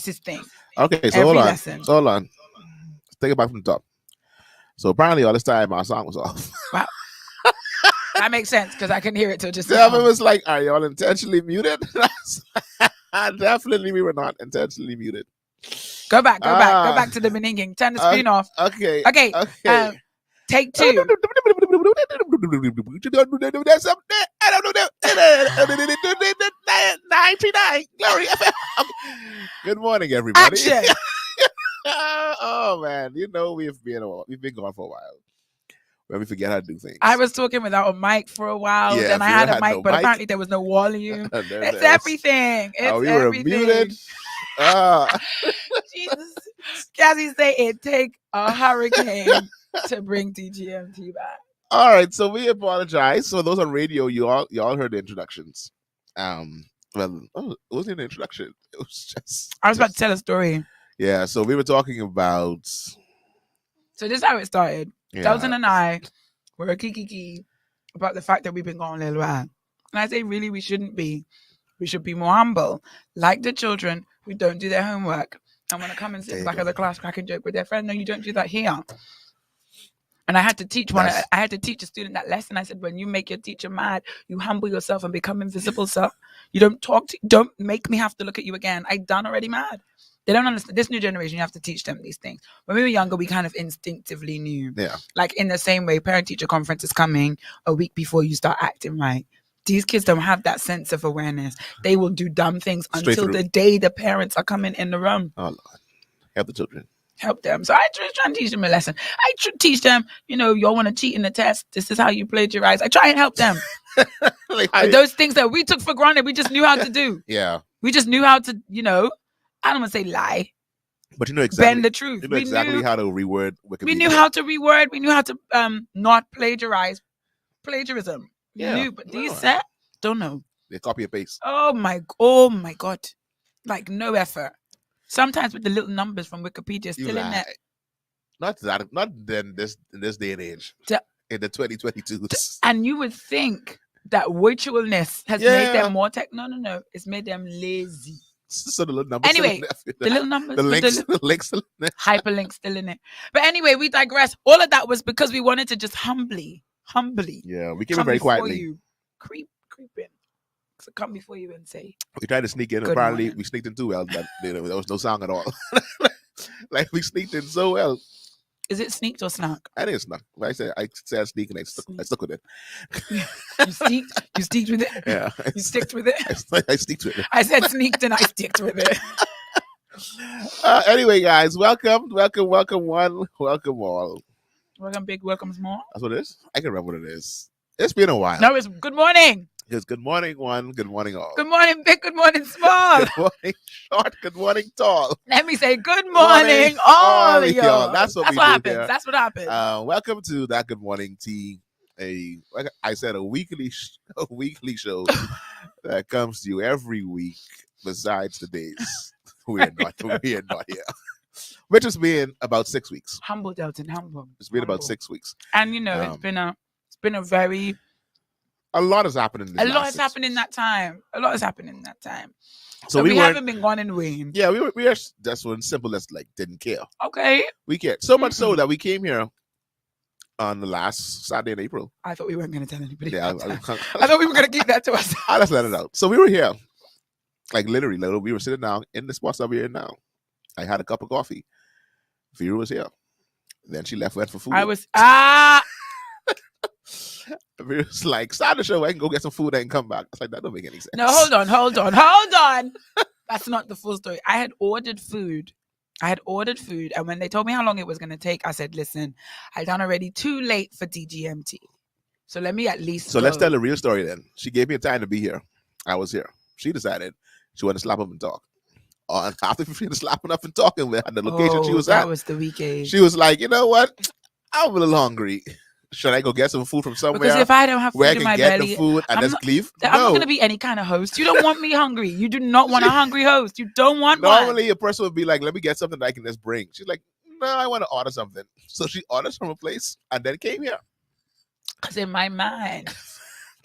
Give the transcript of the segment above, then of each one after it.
It's his thing. Okay, so Every hold on. lesson. So hold on. Let's take it back from the top. So apparently all this time our song was off. Wow. That makes sense because I can hear it till just Devin now. was like, are y'all intentionally muted? Definitely we were not intentionally muted. Go back to the beninging. Turn the screen off. Okay. Take 2. That's up there. I don't know. 939 Glory FM. Good morning, everybody. Action. Oh man, you know we've been gone for a while. When we forget how to do things. I was talking without a mic for a while. Yeah, then I had a mic, no but mic. apparently there was no volume. It's everything. It's we everything. were muted. Jesus. Cassie say it take a hurricane to bring DGMT back. All right, so we apologize. So those on radio, you all heard the introductions. Well, it wasn't an introduction. It was just. I was about to tell a story. Yeah, so we were talking about. So this is how it started. Yeah. Dalton and I were a kiki about the fact that we've been gone a little while. And I say, really, we shouldn't be. We should be more humble, like the children who don't do their homework and want to come and sit back at the class, crack a joke with their friend. No, you don't do that here. And I had to teach I had to teach a student that lesson. I said, when you make your teacher mad, you humble yourself and become invisible, sir. You don't make me have to look at you again. I done already mad. They don't understand. This new generation, you have to teach them these things. When we were younger, we kind of instinctively knew. Yeah. Like in the same way, parent-teacher conference is coming a week before you start acting right. These kids don't have that sense of awareness. They will do dumb things until the day the parents are coming in the room. Oh, Lord. Help the children. Help them. So I try and teach them a lesson. I teach them, y'all want to cheat in the test. This is how you plagiarize. I try and help them. Those things that we took for granted, we just knew how to do. Yeah. We just knew how to, I don't want to say lie. But you know exactly. Bend the truth. You know exactly how to reword Wikipedia. We knew how to reword. We knew how to not plagiarize. Plagiarism. Yeah. We knew, but these set don't know. They copy and paste. Oh my God. Like no effort. Sometimes with the little numbers from Wikipedia still in there. Not then in this day and age. In the 2022s. And you would think that virtualness has made them more No. It's made them lazy. So the little numbers. Anyway, the little numbers. The links. Hyperlinks still in it. But anyway, we digress. All of that was because we wanted to just humbly. Yeah, we came in very quietly. Creep in. So come before you and say. We tried to sneak in. Apparently, we sneaked in too well, but there was no song at all. Like we sneaked in so well. Is it sneaked or snuck? I didn't snuck. I said sneak and I stuck with it. You sneaked with it? Yeah. You sticked with it? I sticked with it. I said sneaked and I sticked with it. Anyway, guys, welcome one, welcome all. Welcome big, welcome small. That's what it is? I can remember what it is. It's been a while. No, it's good morning. It's good morning one, good morning all. Good morning big, good morning small. Good morning short, good morning tall. Let me say good morning all y'all. That's what happens. Here. That's what happens. Welcome to That Good Morning Tea. Like I said, a weekly show that comes to you every week besides the days we are not here. Which has been about 6 weeks. Humble, Delton, humble. It's been about 6 weeks. And it's been a very... A lot has happened in this. A lot has happened in that time. So we haven't been gone in vain. Yeah, we are just one simple as didn't care. Okay. We cared. So much so that we came here on the last Saturday in April. I thought we weren't going to tell anybody. Yeah, I thought we were going to keep that to us. I'll just let it out. So we were here. Like literally, we were sitting down in the spot that we're in now. I had a cup of coffee. Vera was here. Then she went for food. I was Vera was like, start the show. I can go get some food and come back. I was like, that don't make any sense. No, hold on. That's not the full story. I had ordered food. And when they told me how long it was going to take, I said, listen, I done already too late for DGMT. So let me at least So let's tell the real story then. She gave me a time to be here. I was here. She decided she wanted to slap up and talk. And after we finished slapping up and talking at the location she was at. That was the weekend. She was like, you know what? I'm a little hungry. Should I go get some food from somewhere? Because if I don't have food in my belly, where I can get the food and just leave? I'm not going to be any kind of host. You don't want me hungry. You do not want a hungry host. You don't want one. Normally, a person would be like, let me get something that I can just bring. She's like, no, I want to order something. So she orders from a place and then came here. Because in my mind,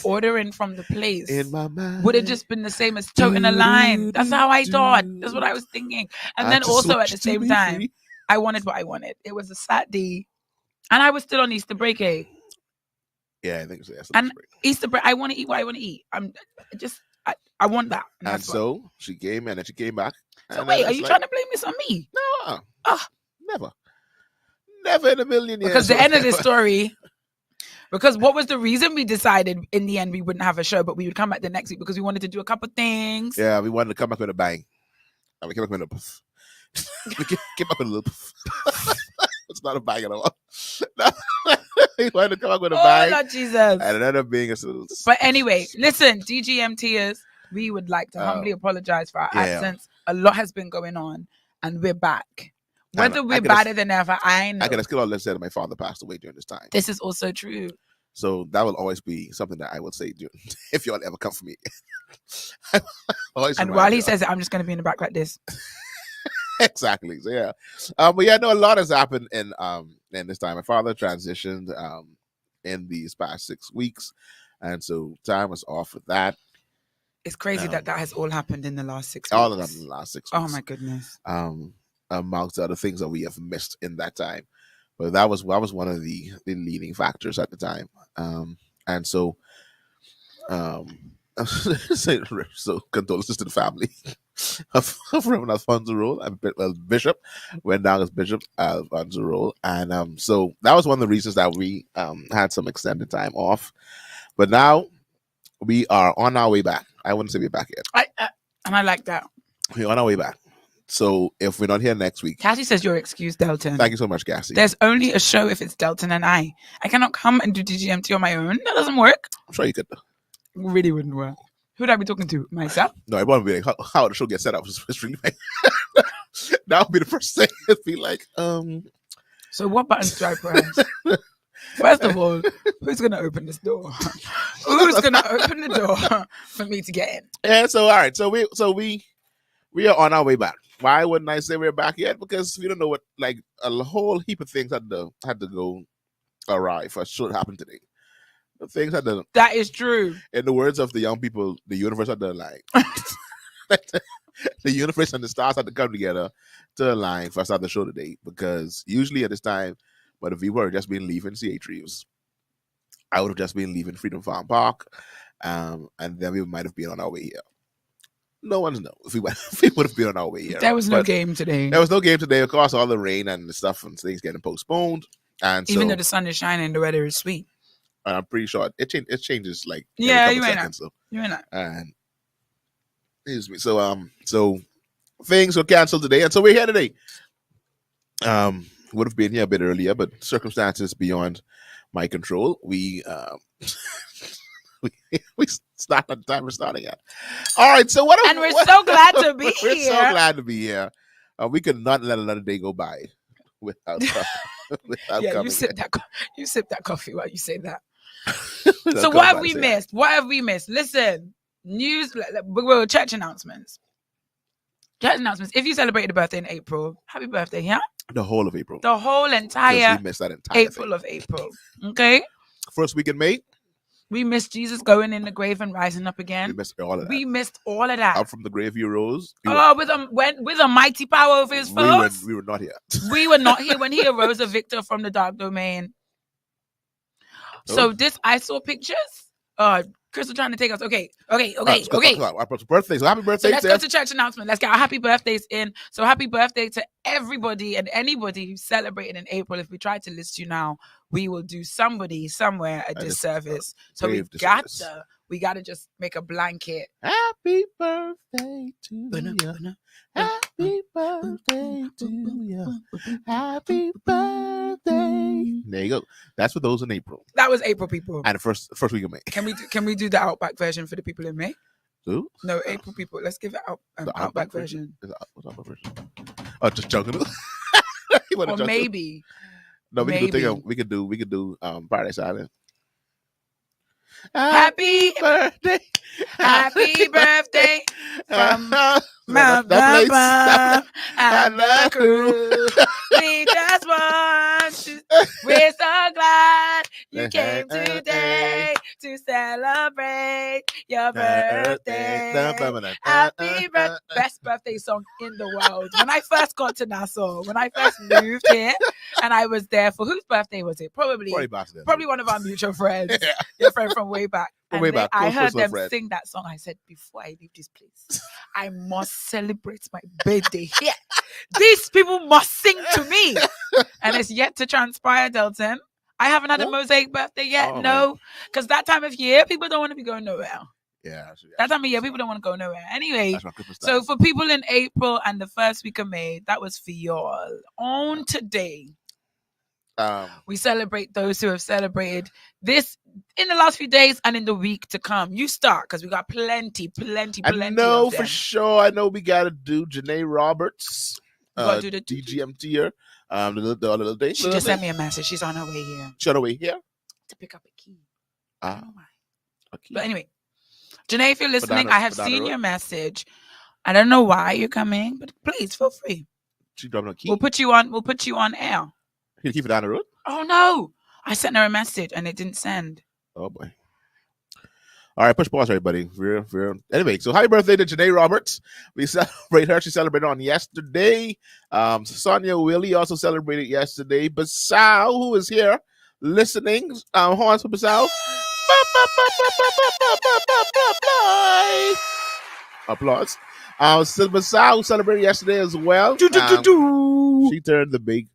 ordering from the place In my mind, would have just been the same as toting a line. That's how I thought. That's what I was thinking. And then also at the same time, I wanted what I wanted. It was a Saturday, and I was still on Easter break, eh? Yeah, I think so. And Easter break, I want to eat what I want to eat. I want that. And so she came, and then she came back. So wait, are you trying to blame this on me? No, never in a million years. Because the end of this story. Because what was the reason we decided in the end we wouldn't have a show, but we would come back the next week because we wanted to do a couple things. Yeah, we wanted to come back with a bang. And we came back with a puff. We came back with a little puff. It's not a bang at all. We wanted to come back with a bang. Oh, Lord Jesus. And it ended up being a little... But anyway, listen, DGMTers, we would like to humbly apologize for our absence. A lot has been going on, and we're back. Whether we're better than ever, I know. I can still have said that my father passed away during this time. This is also true. So that will always be something that I will say if y'all ever come for me. And while he says it, I'm just going to be in the back like this. Exactly. So yeah, but yeah, no, a lot has happened in this time. My father transitioned in these past 6 weeks, and so time was off with that. It's crazy that has all happened in the last 6 weeks. All of that in the last 6 weeks. Oh my goodness. Amongst other things that we have missed in that time, but that was one of the leading factors at the time. And so, so condolences to the family of Reverend Alfonso Roll, and Bishop went down as Bishop Alfonso Roll, and so that was one of the reasons that we had some extended time off. But now we are on our way back. I wouldn't say we're back yet. And I like that. We're on our way back. So if we're not here next week, Cassie says you're excused, Delton. Thank you so much, Cassie. There's only a show if it's Delton and I. I cannot come and do DGMT on my own. That doesn't work. I'm sure you could. Really wouldn't work. Who would I be talking to? Myself? No, it won't be like how the show gets set up. It's really like that would be the first thing. It'd be like, So what buttons do I press? First of all, who's gonna open this door? Who's gonna open the door for me to get in? Yeah. So all right. So we are on our way back. Why wouldn't I say we're back yet? Because we don't know what, like, a whole heap of things had to go awry for should happen today. The things had to. That is true. In the words of the young people, the universe had to align. The universe and the stars had to come together to align for us to have the show today. Because usually at this time, but if we were just been leaving C.H. Reeves, I would have just been leaving Freedom Farm Park, and then we might have been on our way here. No one's know if we would have been on our way here. There was no game today. There was no game today. Of course, all the rain and the stuff and things getting postponed. And even though the sun is shining, the weather is sweet. And I'm pretty sure it changes like every couple seconds. So. You ain't not. And excuse me. So things were canceled today, and so we're here today. Would have been here a bit earlier, but circumstances beyond my control. We start at the time we're starting at. All right, so we're so glad to be we're here. So glad to be here. We could not let another day go by without. Yeah, you sip that coffee while you say that. So what have we missed? What have we missed? Listen, news. Well, church announcements. Church announcements. If you celebrated a birthday in April, happy birthday! Yeah. The whole of April. The whole entire. We missed that entire April of April. Okay. First week in May. We missed Jesus going in the grave and rising up again. We missed all of that. We missed all of that. Up from the grave he rose. With a mighty power over his foes. We were not here. We were not here when he arose a victor from the dark domain. So I saw pictures. Crystal trying to take us. Okay. Our birthday. So happy birthday. So let's go to church announcement. Let's get our happy birthdays in. So happy birthday to everybody and anybody who celebrated in April. If we try to list you now, we will do somebody somewhere a disservice. So we got to just make a blanket. Happy birthday to you. Happy birthday to you. Happy birthday. There you go. That's for those in April. That was April, people. And the first week of May. Can we do the Outback version for the people in May? Who? No, April people. Let's give it an Outback version. What's Outback version? Oh, just joking. Or maybe. No, we could do Paradise Island. Happy birthday. Happy birthday from Mount Baba and the crew. We just want to. We're so glad you came today to celebrate your birthday. Happy birthday. Best birthday song in the world. When I first got to Nassau, when I first moved here, and I was there for whose birthday was it? Probably one of our mutual friends. Your friend from way back. I heard them sing that song. I said, before I leave this place, I must celebrate my birthday here. These people must sing to me. And it's yet to transpire, Delton. I haven't had a Mosaic birthday yet. No. Because that time of year, people don't want to be going nowhere. Yeah. That time of year, people don't want to go nowhere. Anyway, so for people in April and the first week of May, that was for y'all. On today, we celebrate those who have celebrated this in the last few days and in the week to come. You start, because we got plenty. I know for sure. I know we got to do Janae Roberts. Do the DGMT here. The little day. She just sent me a message. She's on her way here. She's on her way here? To pick up a key. I don't know why. But anyway, Janae, if you're listening, I have seen your message. I don't know why you're coming, but please feel free. She dropping a key. We'll put you on air. You keep it down the road? Oh no. I sent her a message and it didn't send. Oh boy. All right, push pause, everybody. Anyway, so happy birthday to Janae Roberts. We celebrate her. She celebrated on yesterday. Sonia Willie also celebrated yesterday. Basal, who is here listening, horns for Basal. Applause. So Basal celebrated yesterday as well. She turned the big,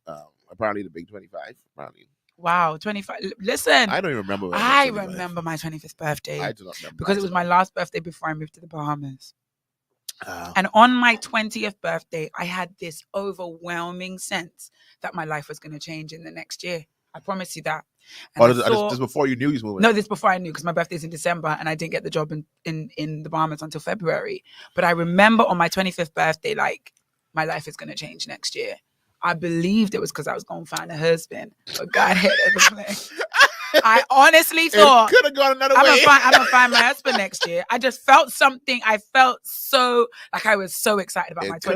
apparently the big 25. Apparently. Wow, 25. Listen. I don't even remember. I remember my 25th birthday. I do not remember. Because it was my last birthday before I moved to the Bahamas. And on my 20th birthday, I had this overwhelming sense that my life was going to change in the next year. I promise you that. This before you knew you was moving? No, this before I knew, because my birthday's in December and I didn't get the job in the Bahamas until February. But I remember on my 25th birthday, like, my life is going to change next year. I believed it was because I was going to find a husband, but God had other plans. I honestly thought could have gone another way. I'm gonna find my husband next year. I just felt something. I felt so like I was so excited about my 25th year.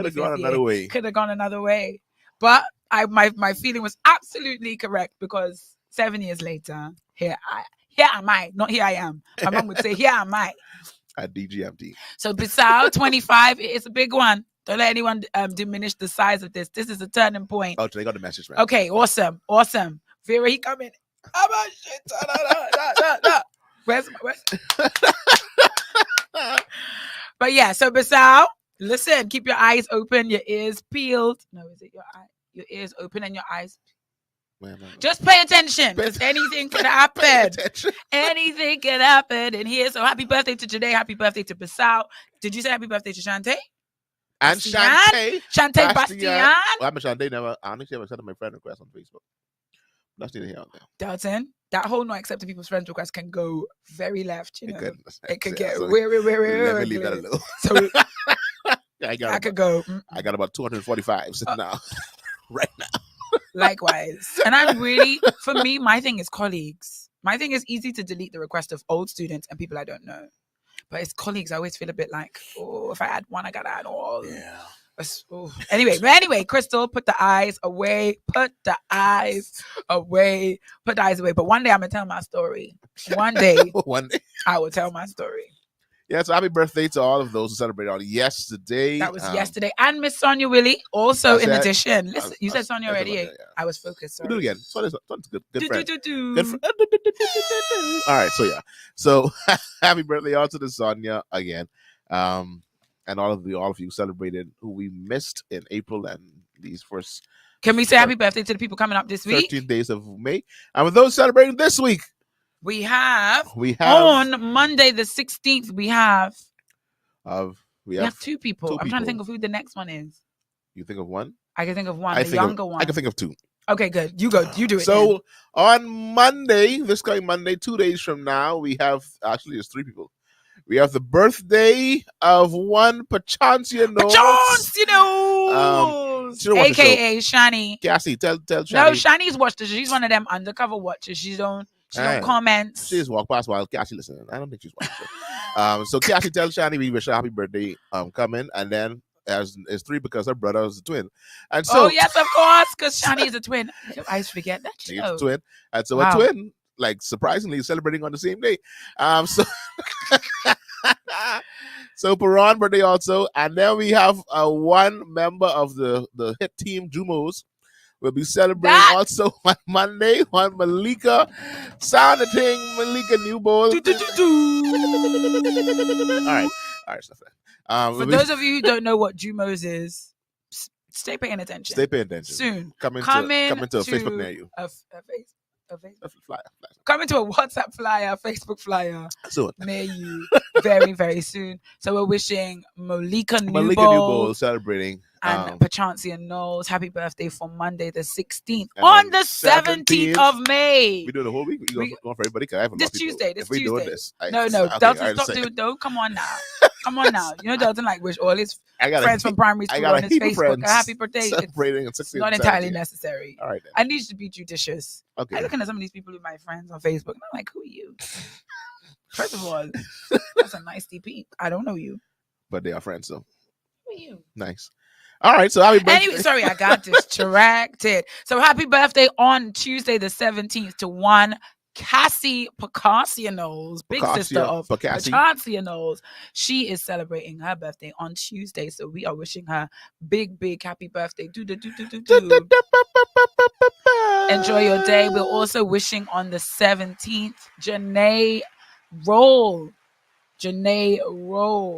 Could have gone another way, but my feeling was absolutely correct, because 7 years later, here am I. Not here I am. My mom would say, here am I. At DGMT. So Bissau 25, it's a big one. Don't let anyone diminish the size of this. This is a turning point. Oh, they got the message, right? Okay, awesome. Vera, he coming. Oh, shit. Where's But yeah, so Bissau, listen, keep your eyes open, your ears peeled. No, is it your ears open and your eyes? Just pay attention. Anything can happen. Anything can happen in here. So happy birthday to Janae. Happy birthday to Bissau. Did you say happy birthday to Shantae? And Shantae Bastian. Well, I'm Shantae never. I honestly haven't sent my friend request on Facebook. That's neither here nor there. Dalton, that whole not accepting people's friend requests can go very left. You know, it could get so very. Let me leave that alone. So I got about 245 now, right now. Likewise, and I'm really, for me, my thing is colleagues. My thing is easy to delete the request of old students and people I don't know. But it's colleagues. I always feel a bit like, oh, if I add one, I gotta add all. Yeah. Anyway, Crystal, put the eyes away. Put the eyes away. But one day I'm gonna tell my story. One day I will tell my story. Yeah, so happy birthday to all of those who celebrated on yesterday. That was yesterday. And Miss All addition. Listen, you said Sonia already. Yeah. I was focused. Sorry. We'll do it again. Sonia's good friend. Good friend. All right, so yeah. So happy birthday all to the Sonia again. And all of you celebrated who we missed in April and these first. Can we say happy birthday to the people coming up this week? 13 days of May. And with those celebrating this week, we have on Monday the 16th, we have two people. I'm trying to think of who the next one is. You think of one? I can think of one, the younger one. I can think of two. Okay, good. You go. You do it. So on Monday, this coming Monday, 2 days from now, we have, actually there's three people. We have the birthday of one Pachancia Knowles. AKA Shani. Cassie, tell Shani. No, Shani's watched it. She's one of them undercover watchers. She don't comment. She just walked past while Cassie listening. I don't think she's watching. So Cassie tell Shani we wish her happy birthday coming, and then as three because her brother is a twin. And so yes, of course, because Shani is a twin. I forget that. She's a twin. And so a twin, like surprisingly, is celebrating on the same day. So So Peron birthday also, and then we have one member of the hit team Jumos will be celebrating also on Monday. One Malika, sound the thing, Malika Newbold. All right, stuff like For those of you who don't know what Jumos is, stay paying attention. Stay paying attention. Soon. Come into a Facebook near you. A flyer. Coming to a WhatsApp flyer, Facebook flyer Soon. near you very, very soon. So we're wishing Malika Newbold Newbold celebrating. And Pachantia Knowles happy birthday for Monday the 16th. On the 17th of May. We do the whole week? We're going for everybody? I have this Tuesday. This Tuesday. Doing this, no. Okay, Dalton, stop doing though. Come on now. Come on now. You know Dalton wish all his friends from primary school on his Facebook a happy birthday. It's not entirely necessary. All right. Then. I need you to be judicious. Okay. I'm looking at some of these people who are my friends on Facebook. And I'm like, who are you? First of all, that's a nice DP. I don't know you. But they are friends, so. Who are you? Nice. All right, so happy birthday. Anyway, sorry, I got distracted. So happy birthday on Tuesday the 17th to one Cassie Pachantia Knowles, big sister of Pachantia Knowles. She is celebrating her birthday on Tuesday, so we are wishing her big happy birthday. Enjoy your day. We're also wishing on the 17th Janae Roll.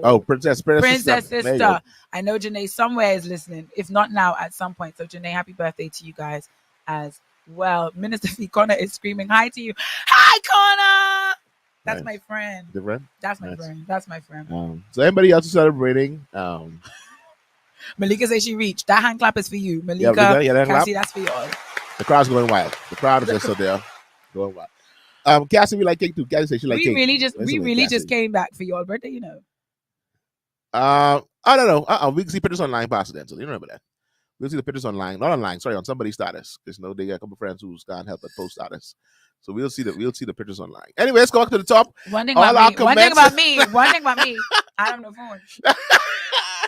Oh, Princess sister. I know Janae somewhere is listening. If not now, at some point. So Janae, happy birthday to you guys as well. Minister Fee Connor is screaming hi to you. Hi, Connor. That's my friend. The friend? That's my friend. That's my friend. So anybody else celebrating? Malika says she reached. That hand clap is for you. Malika, Cassie, that's for you all. The crowd's going wild. The crowd is just there going wild. Cassie, we like cake too. Cassie said she like cake. We really just came back for your birthday, you know. I don't know. We can see pictures online past then, so you remember that. We'll see the pictures online, not online. Sorry, on somebody's status. Because they got a couple of friends who can't help but post status. So we'll see the pictures online. Anyway, let's go back to the top. One thing about me. I don't know phone.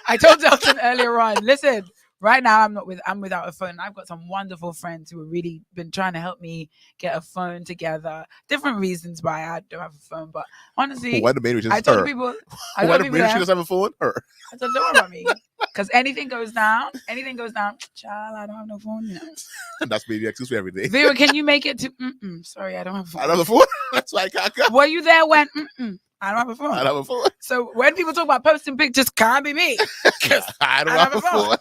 I told Dalton earlier on. Listen. Right now, I'm without a phone. I've got some wonderful friends who have really been trying to help me get a phone together. Different reasons why I don't have a phone, but honestly, why the main reason? I told people, why the main reason she doesn't have a phone? Her. I said, don't worry about me, because anything goes down. Child, I don't have no phone. You know. That's maybe excuse for every day. Vera, can you make it to? Sorry, I don't have a phone. I don't have a phone. That's why I can't come. Were you there when? I don't have a phone. I don't have a phone. So when people talk about posting pictures, can't be me. I don't have a phone.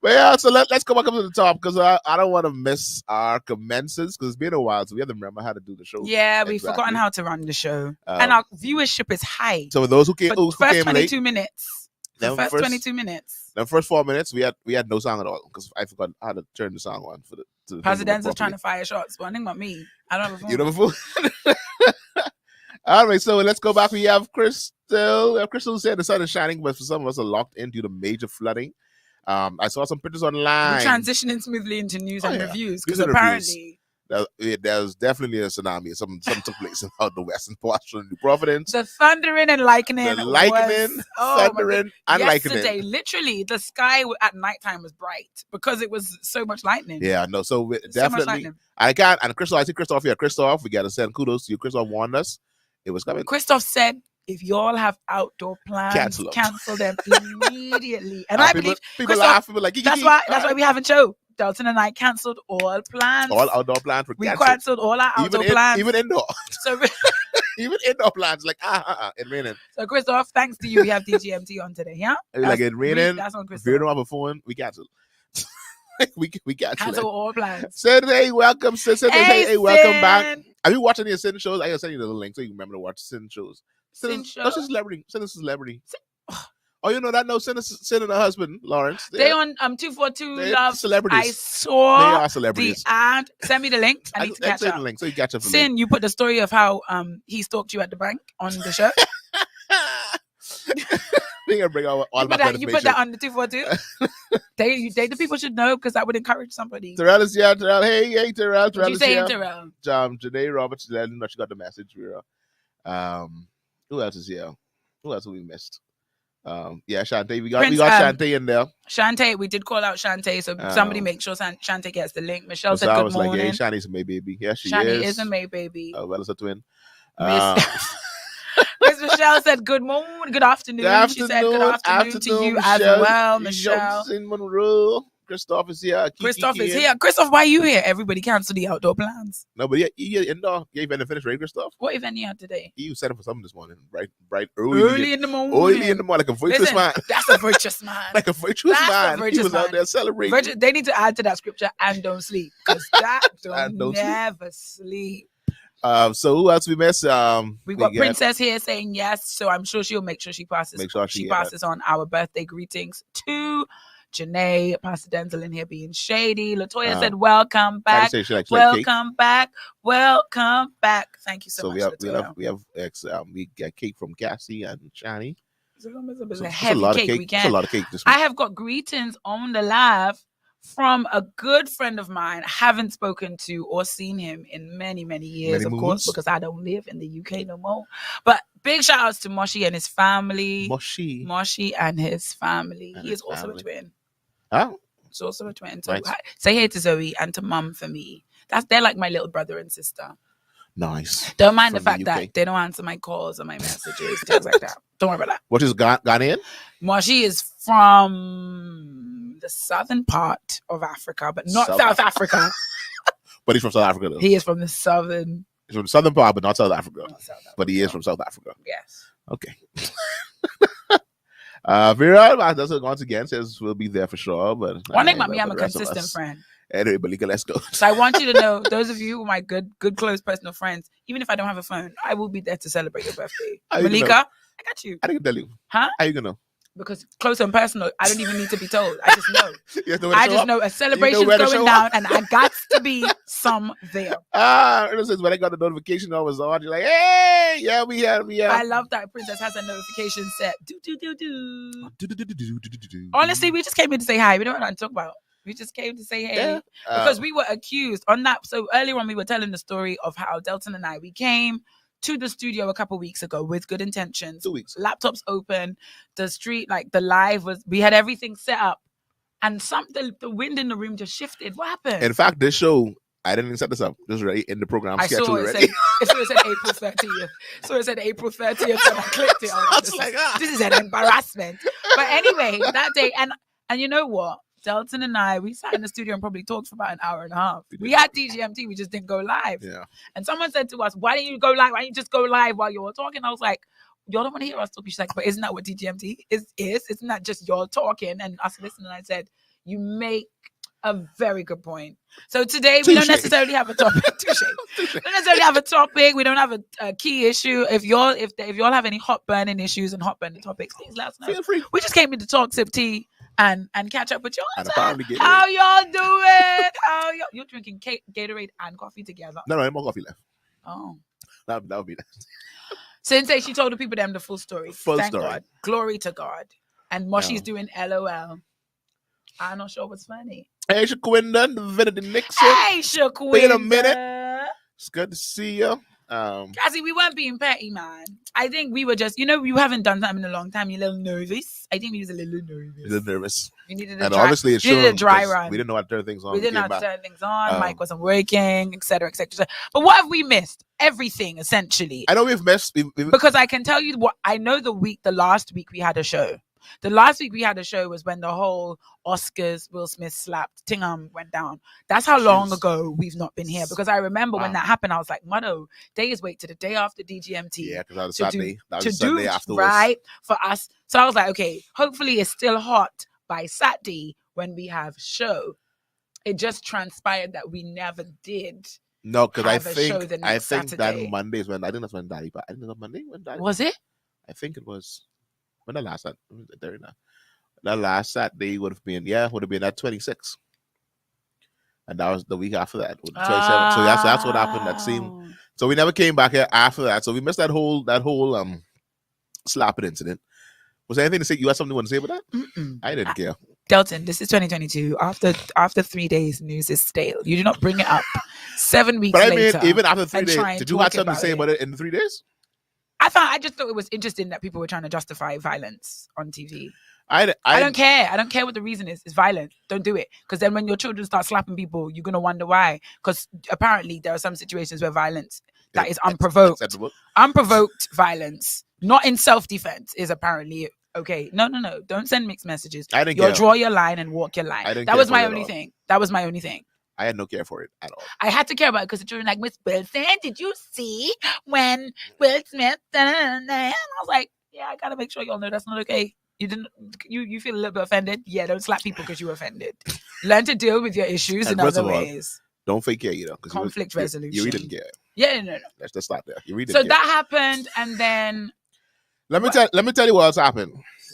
But yeah, so let's go back up to the top because I don't want to miss our commences because it's been a while, so we have to remember how to do the show. Yeah, we've forgotten how to run the show, and our viewership is high. So for those who came, first 22 late, minutes. The first 22 minutes. The first 4 minutes, we had no song at all because I forgot how to turn the song on for the President's trying to fire shots. One thing about me, I don't have a phone. You don't have a phone. All right, so let's go back. We have Crystal. Crystal said the sun is shining, but for some of us are locked in due to major flooding. I saw some pictures online. We're transitioning smoothly into news and reviews because apparently there's definitely a tsunami. Some took place in the western portion of New Providence. The thundering and lightning. Thundering and lightning. Yesterday, literally, the sky at nighttime was bright because it was so much lightning. Yeah, no. So definitely, I see Christoph here. Christoph, we got to send kudos to you. Christoph warned us it was coming. Christoph said, if y'all have outdoor plans, cancel them immediately. And I believe people laugh. People like, that's why we haven't show. Dalton and I cancelled all plans. All outdoor plans were canceled. We cancelled all our outdoor plans. Even indoor. So even indoor plans, like it's raining. So Christoph, thanks to you, we have DGMT on today. Yeah, like it's raining. That's on Christoph. If you don't have a phone, we cancel. we cancel all plans. Said hey, welcome. Hey, welcome back. Are you watching the Sin shows? I gotta send you the link so you remember to watch Sin shows. Sin shows. That's a celebrity. Sin is a celebrity. Oh, you know that? No, Sin and her husband, Lawrence. They on 242 Love. Celebrities. I saw they are celebrities. The ad. Send me the link. I need to catch up. The link so you catch up. Sin, you put the story of how he stalked you at the bank on the show. We're gonna bring all you put that on the 242. The people should know because that would encourage somebody. Terrell is here. Terrell, hey, Terrell. Terrell is here. Terrell? Janae Roberts. Let him know she got the message. Who else is here? Who else have we missed? Yeah, Shantae. We got Shantae in there. Shantae, we did call out Shantae, so somebody make sure Shantae gets the link. Michelle said good morning. Like, hey, Shani's a May baby. Yeah, she Shani is a May baby. Well, it's a twin. Miss Michelle said good morning, good afternoon. She said good afternoon to you as well, Michelle. Johnson Monroe. Christoph is here. Christoph is here. Christoph, why are you here? Everybody cancel the outdoor plans. No, but yeah, indoor. Yeah, event finished, right, Christoph? What event you had today? You set up for something this morning, bright, early in the morning. Early in the morning, like a virtuous man. That's a virtuous man. Like a virtuous man. He was out there celebrating. They need to add to that scripture and don't sleep, because that don't never sleep. So who else we miss? We've got Princess here saying yes, so I'm sure she'll make sure she passes. She passes on our birthday greetings to Janae. Pastor Denzel in here being shady. Latoya said, "Welcome back, welcome back, welcome back." Thank you so much. We get cake from Cassie and Shani. It's a heavy cake weekend. It's a lot of cake this week. I have got greetings on the live from a good friend of mine. I haven't spoken to or seen him in many, many years, of course, because I don't live in the UK no more. But big shout outs to Moshi and his family. Moshi and his family. He is also a twin. Oh. He's also a twin. So say hey to Zoe and to Mum for me. They're like my little brother and sister. Nice. Don't mind the fact that they don't answer my calls or my messages, things like that. Don't worry about that. What is Ghanaian? Moshi is from the southern part of Africa, but not South Africa. But he's from South Africa, though. He is from the southern. He's from the southern part, but not South Africa. But he is from South Africa. Yes. Okay. Vera, once again, says we'll be there for sure. But one thing about me, I'm a consistent friend. Anyway, Malika, let's go. So I want you to know, those of you who are my good, close personal friends, even if I don't have a phone, I will be there to celebrate your birthday. Malika, I got you. I didn't tell you. Huh? How you gonna know? Because close and personal, I don't even need to be told. I just know. I just know a celebration's going down, and I got to be some there. When I got the notification, I was on. You're like, hey, yeah, we have. I love that Princess has a notification set. Honestly, we just came in to say hi. We don't know what to talk about. We just came to say hey, because we were accused on that. So earlier on, we were telling the story of how Delton and we came to the studio a couple weeks ago with good intentions. 2 weeks. Laptops open, the street, like the live was, we had everything set up, and the wind in the room just shifted. What happened? In fact, this show, I didn't set this up. This was right in the program. I saw it. It said April 30th. So it said April 30th, and I clicked it. I was like, this is an embarrassment. But anyway, that day, and you know what? Delton and we sat in the studio and probably talked for about an hour and a half. We had DGMT, we just didn't go live. Yeah. And someone said to us, why didn't you go live? Why didn't you just go live while you were talking? I was like, y'all don't want to hear us talking. She's like, but isn't that what DGMT is? Isn't that just y'all talking and us listening? And I said, you make a very good point. So today we don't necessarily have a topic. We don't necessarily have a topic. We don't have a key issue. If y'all have any hot burning issues and hot burning topics, please let us know. Feel free. We just came in to talk, sip tea, and catch up with y'all. How y'all doing? You're drinking Gatorade and coffee together? No more coffee left. Oh, that would be nice. Sensei, she told the people them the full story. Thank story. God. Glory to God. And Moshi's doing LOL. I'm not sure what's funny. Hey, Shaquinda, Divinity Nixon. Hey, Shaquinda. Been a minute. It's good to see you. Cassie, we weren't being petty, man. I think we were just, you haven't done something in a long time. You're a little nervous. I think we was a little nervous. You needed obviously it showed a dry run. We didn't know how to turn things on. We didn't know how to turn things on. Mic wasn't working, etc., etc. But what have we missed? Everything, essentially. I know we've missed. Because I can tell you what I know. The last week we had a show. The last week we had a show was when the whole Oscars Will Smith slapped Tingham went down. That's how long ago we've not been here. Because I remember when that happened, I was like, Motto, days wait to the day after DGMT. Yeah, because that was Saturday. That was Sunday afterwards. Right, for us. So I was like, okay, hopefully it's still hot by Saturday when we have show. It just transpired that we never did. No, because I think Saturday. that Monday is when I think that's when Daddy. I think it was Monday when Daddy. Was it? I think it was. When the last Saturday, that last Saturday would have been that 26, and that was the week after that, 27. So that's what happened. That scene. So we never came back here after that. So we missed that whole slapping incident. Was there anything to say? You had something you want to say about that? Mm-mm. I didn't care. Delton, this is 2022. After 3 days, news is stale. You do not bring it up 7 weeks later. But I mean, even after 3 days, did you have something to say about it in the 3 days? I just thought it was interesting that people were trying to justify violence on TV. I don't care. I don't care what the reason is. It's violent. Don't do it. Because then when your children start slapping people, you're going to wonder why. Because apparently there are some situations where violence that is unprovoked. Acceptable. Unprovoked violence, not in self-defense, is apparently okay. No. Don't send mixed messages. I didn't You'll care. draw your line and walk your line. I didn't That care was for my it at only all. thing. That was my only thing. I had no care for it at all. I had to care about it because the children like, Miss Wilson, did you see when Will Smith? And I was like, yeah, I gotta make sure y'all know that's not okay. You didn't. You feel a little bit offended? Yeah, don't slap people because you're offended. Learn to deal with your issues And in first other of all, ways. Don't fake care either. Conflict resolution. You really didn't care. Yeah, no. Let's just stop there. You really So didn't care. that happened, and then Let me tell you what else happened.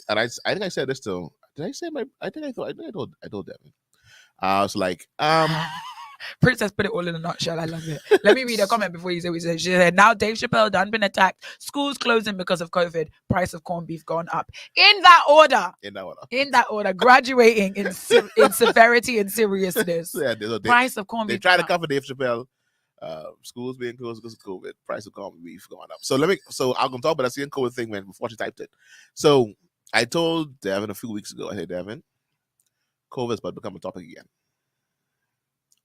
And I think I said this too. Did I say my? I told Devin. I was like, Princess put it all in a nutshell. I love it. Let me read a comment before you say what you said. She said, now Dave Chappelle done been attacked. Schools closing because of COVID. Price of corned beef gone up. In that order. Graduating in severity and seriousness. Yeah, Price of corned they beef. tried to cover Dave Chappelle. Schools being closed because of COVID. Price of corned beef going up. So I'm gonna talk about that same COVID thing before she typed it. So I told Devin a few weeks ago. I said, Devin, COVID is about to become a topic again.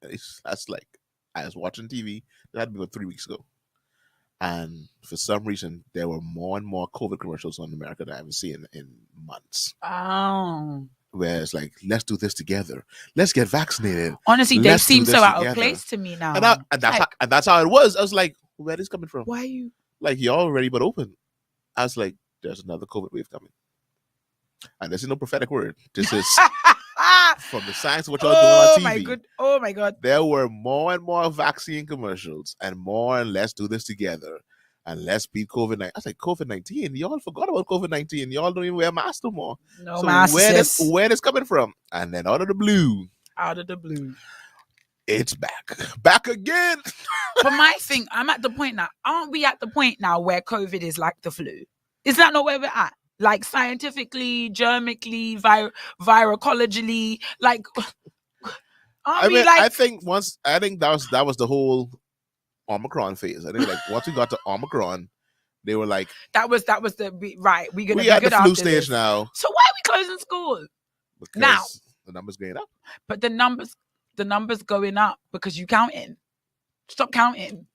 That's like, I was watching TV. That had to be about 3 weeks ago, and for some reason there were more and more COVID commercials on America that I haven't seen in months. Oh, where it's like, let's do this together. Let's get vaccinated. Honestly, they seem so out of place to me now. And that's how it was. I was like, where is this coming from? Why are you like, y'all already but open? I was like, there's another COVID wave coming, and this is no prophetic word. This is. From the science of what y'all doing on TV. Oh my God. There were more and more vaccine commercials and more and let's do this together and let's beat COVID-19. I was like, COVID-19? Y'all forgot about COVID-19. Y'all don't even wear masks no more. No masks. Where this coming from? And then out of the blue, it's back. Back again. But my thing, I'm at the point now. Aren't we at the point now where COVID is like the flu? Is that not where we're at? Like scientifically, germically, virocologically, like. I think that was the whole Omicron phase. I think like once we got to Omicron, they were like, that was right. We at the flu stage now. So why are we closing school because now? The numbers going up. But the numbers going up because you counting. Stop counting.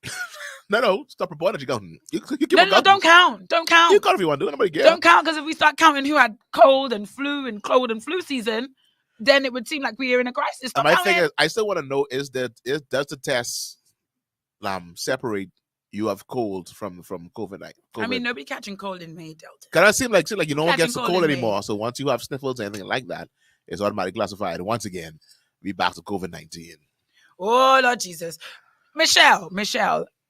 No, stop reporting that you're counting. You don't count. Don't count. You count if you want to do it. Nobody cares. Don't count, because if we start counting who had cold and flu season, then it would seem like we're in a crisis. Stop my counting. thing is, I still want to know does the test separate you have cold from COVID-19? I mean, nobody catching cold in May Delta. Because it seems like you no one gets the cold anymore. May. So once you have sniffles or anything like that, it's automatically classified. Once again, we back to COVID-19. Oh Lord Jesus, Michelle.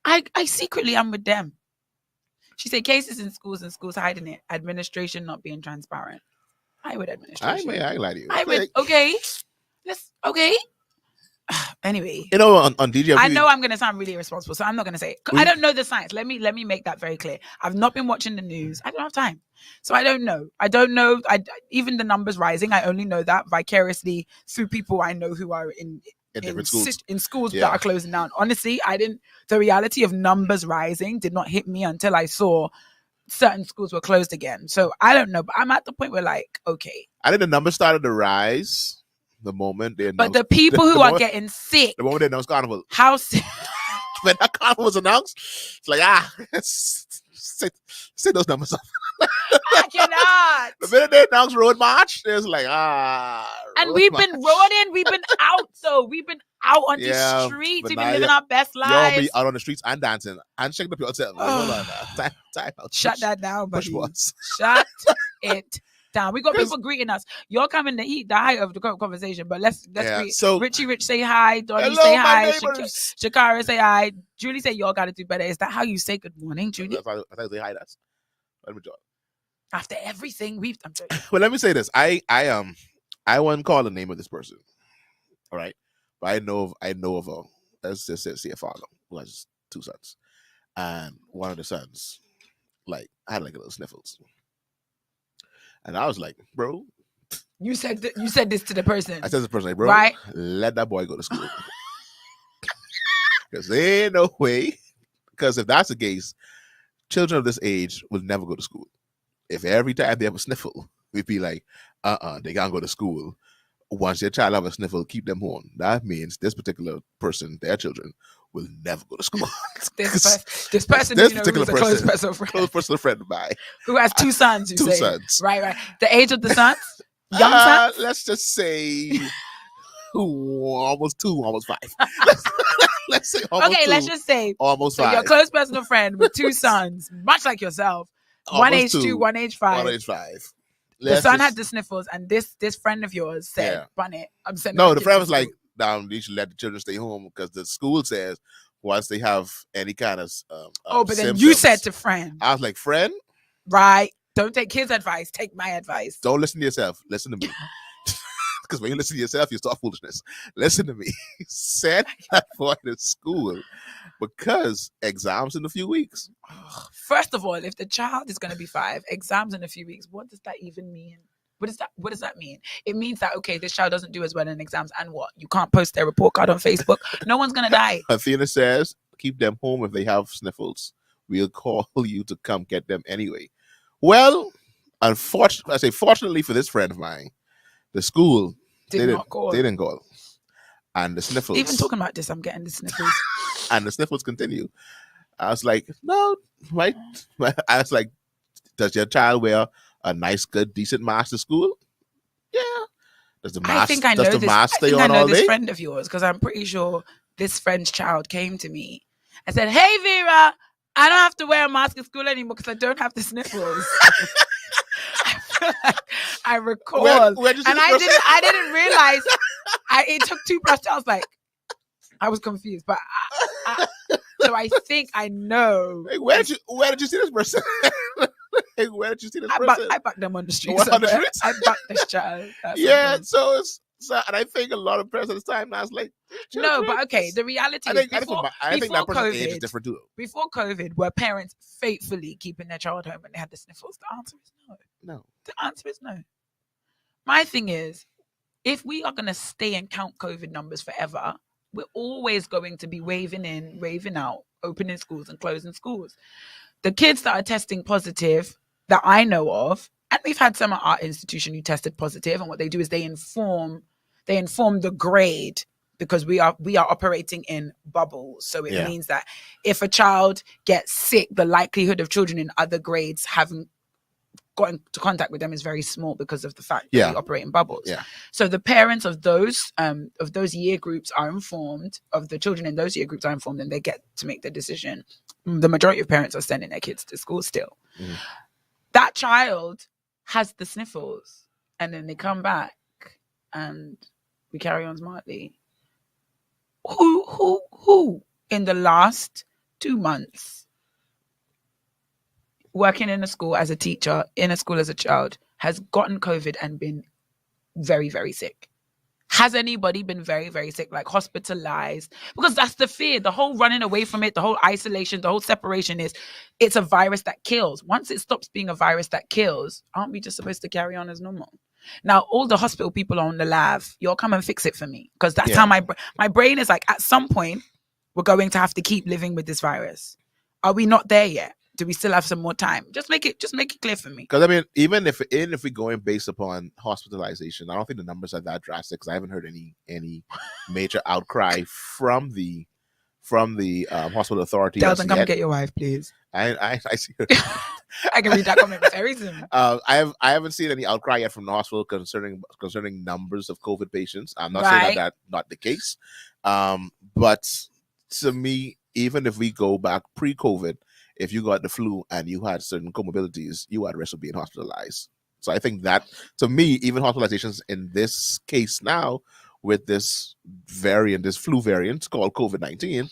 I secretly am with them. She said cases in schools and schools hiding it. Administration not being transparent. I would administration. I lie to you. I would. Okay. Okay. Anyway, on DGMT, I know I'm going to sound really irresponsible, so I'm not going to say it. I don't know the science. Let me make that very clear. I've not been watching the news. I don't have time, so I don't know. Even the numbers rising. I only know that vicariously through people I know who are in schools that are closing down. Honestly, the reality of numbers rising did not hit me until I saw certain schools were closed again. So I don't know, but I'm at the point where like, okay. I think the numbers started to rise the moment they announced. But the people who are getting sick. The moment they announced Carnival. How sick? When that Carnival was announced, it's like, say those numbers up. I cannot. The minute they announced Road March, it was like, and we've been roading, we've been out though. We've been out on the streets, we've been living our best lives. Y'all be out on the streets and dancing and checking up yourself. Hold on now. Time out. Shut that down, buddy. Push Shut it down. We got people greeting us. You're coming to eat the height of the conversation, but let's greet. So Richie Rich say hi, Donnie say hi, Shakara say hi, Julie say y'all gotta do better. Is that how you say good morning, Julie? I thought you say hi. After everything we've done. Well, let me say this. I wouldn't call the name of this person. All right. But I know of a, let's just say a father who has 2 sons. And one of the sons, like, had like a little sniffles. And I was like, bro. You said this to the person. I said to the person, like, bro, right? Let that boy go to school. Because there ain't no way. Because if that's the case, children of this age will never go to school. If every time they have a sniffle, we'd be like, they can't go to school. once your child have a sniffle, keep them home. That means this particular person, their children, will never go to school. This person, this you know, particular who's a close personal friend, close personal friend of mine, who has 2 sons. You 2 say, sons. right? The age of the sons, young sons. Let's just say almost 2, almost 5. Let's say almost Okay, 2, let's just say almost so 5. your close personal friend with 2 sons, much like yourself, one age 2, one age 5. 1 age 5. The son had the sniffles, and this friend of yours said, "Bun it, I'm sending." No, the friend was like, you should let the children stay home because the school says once they have any kind of but then symptoms, you said to friend. I was like, friend, right? Don't take his advice. Take my advice. Don't listen to yourself. Listen to me. Because when you listen to yourself, you start foolishness. Listen to me. Send that boy to school because exams in a few weeks. First of all, if the child is going to be 5, exams in a few weeks, what does that even mean? What does that mean? It means that, okay, this child doesn't do as well in exams, and what? You can't post their report card on Facebook. No one's going to die. Athena says, keep them home if they have sniffles. We'll call you to come get them anyway. Well, fortunately for this friend of mine, the school didn't call. And the sniffles. Even talking about this, I'm getting the sniffles. And the sniffles continue. I was like, no, right? I was like, does your child wear a nice, good, decent mask to school? Yeah. Does the mask, stay on all day? This friend of yours, because I'm pretty sure this friend's child came to me and said, "Hey, Vera, I don't have to wear a mask at school anymore because I don't have the sniffles." I recall, and I didn't realize. It took 2 plus. I was like, I was confused, but so I think I know. Hey, where did you see this person? Where did you see this person? I backed them on the street. On the streets? I backed this child. Yeah, so and I think a lot of parents at this time now is like, no, but okay, the reality is I think that person's age is different too. Before COVID, were parents faithfully keeping their child home when they had the sniffles? The answer is no. No. The answer is no. My thing is, if we are going to stay and count COVID numbers forever, we're always going to be waving in, waving out, opening schools and closing schools. The kids that are testing positive that I know of, and we've had some at our institution who tested positive, and what they do is they inform the grade, because we are operating in bubbles. So it means that if a child gets sick, the likelihood of children in other grades having got into contact with them is very small because of the fact that we operate in bubbles. Yeah. So the parents of those year groups are informed, of the children in those year groups are informed, and they get to make the decision. The majority of parents are sending their kids to school still. Mm. That child has the sniffles, and then they come back and we carry on smartly. Who in the last 2 months working in a school as a teacher, in a school as a child, has gotten COVID and been very, very sick? Has anybody been very, very sick, like hospitalized? Because that's the fear, the whole running away from it, the whole isolation, the whole separation is, it's a virus that kills. Once it stops being a virus that kills, aren't we just supposed to carry on as normal? Now, all the hospital people are on the lav. You'll come and fix it for me. Because that's how my brain is like, at some point, we're going to have to keep living with this virus. Are we not there yet? Do we still have some more time? Just make it clear for me. Because I mean, even if we're going based upon hospitalization, I don't think the numbers are that drastic. Because I haven't heard any major outcry from the hospital authority. Delton, come get your wife, please. I see her. I can read that comment very soon. I haven't seen any outcry yet from the hospital concerning numbers of COVID patients. I'm not saying that's not the case. But to me, even if we go back pre-COVID, if you got the flu and you had certain comorbidities, you had risk of being hospitalized. So I think that, to me, even hospitalizations in this case now, with this variant, this flu variant called COVID-19,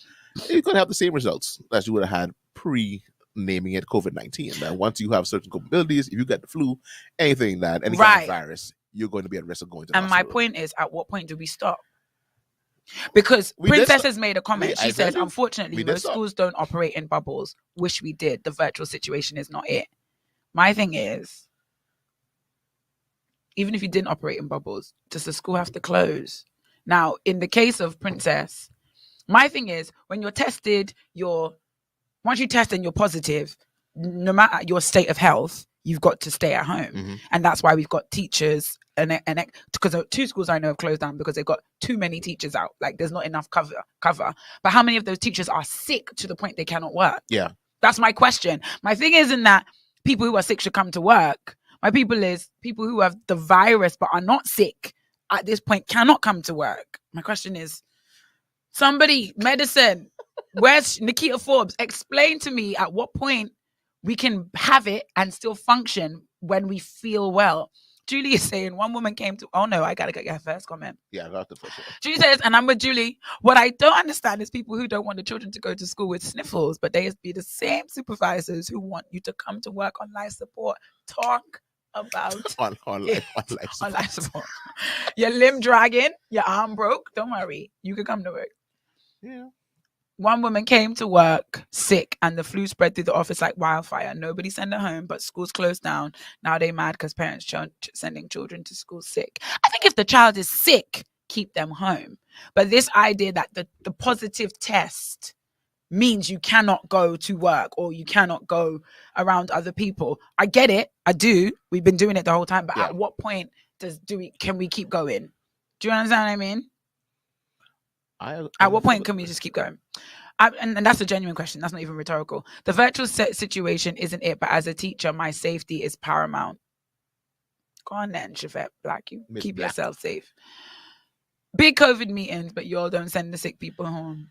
you're going to have the same results as you would have had pre-naming it COVID-19. That once you have certain comorbidities, if you get the flu, any kind of virus, you're going to be at risk of going to the hospital. And my point is, at what point do we stop? Because Princess has made a comment. She says, unfortunately, most schools don't operate in bubbles. Wish we did. The virtual situation is not it. My thing is, even if you didn't operate in bubbles, does the school have to close? Now, in the case of Princess, my thing is, when you're tested, once you test and you're positive, no matter your state of health, you've got to stay at home. Mm-hmm. And that's why we've got teachers because 2 schools I know have closed down because they've got too many teachers out. Like there's not enough cover. But how many of those teachers are sick to the point they cannot work? Yeah. That's my question. My thing isn't that people who are sick should come to work. My people is people who have the virus but are not sick at this point cannot come to work. My question is, somebody, medicine, where's Nikita Forbes? Explain to me at what point we can have it and still function when we feel well. Julie is saying one woman came to, oh no, I gotta get your first comment. Yeah, I got the first one. Julie says, and I'm with Julie, what I don't understand is people who don't want the children to go to school with sniffles, but they be the same supervisors who want you to come to work on life support. Talk about on life support. Your limb dragging, your arm broke, don't worry, you can come to work. Yeah. One woman came to work sick and the flu spread through the office like wildfire. Nobody sent her home, but schools closed down. Now they mad because parents sending children to school sick. I think if the child is sick, keep them home. But this idea that the positive test means you cannot go to work or you cannot go around other people. I get it. I do. We've been doing it the whole time. But at what point can we keep going? Do you understand what I mean? At what point can we just keep going? And that's a genuine question. That's not even rhetorical. The virtual situation isn't it, but as a teacher, my safety is paramount. Go on then, Shafet Black. You keep yourself safe. Big COVID meetings, but y'all don't send the sick people home.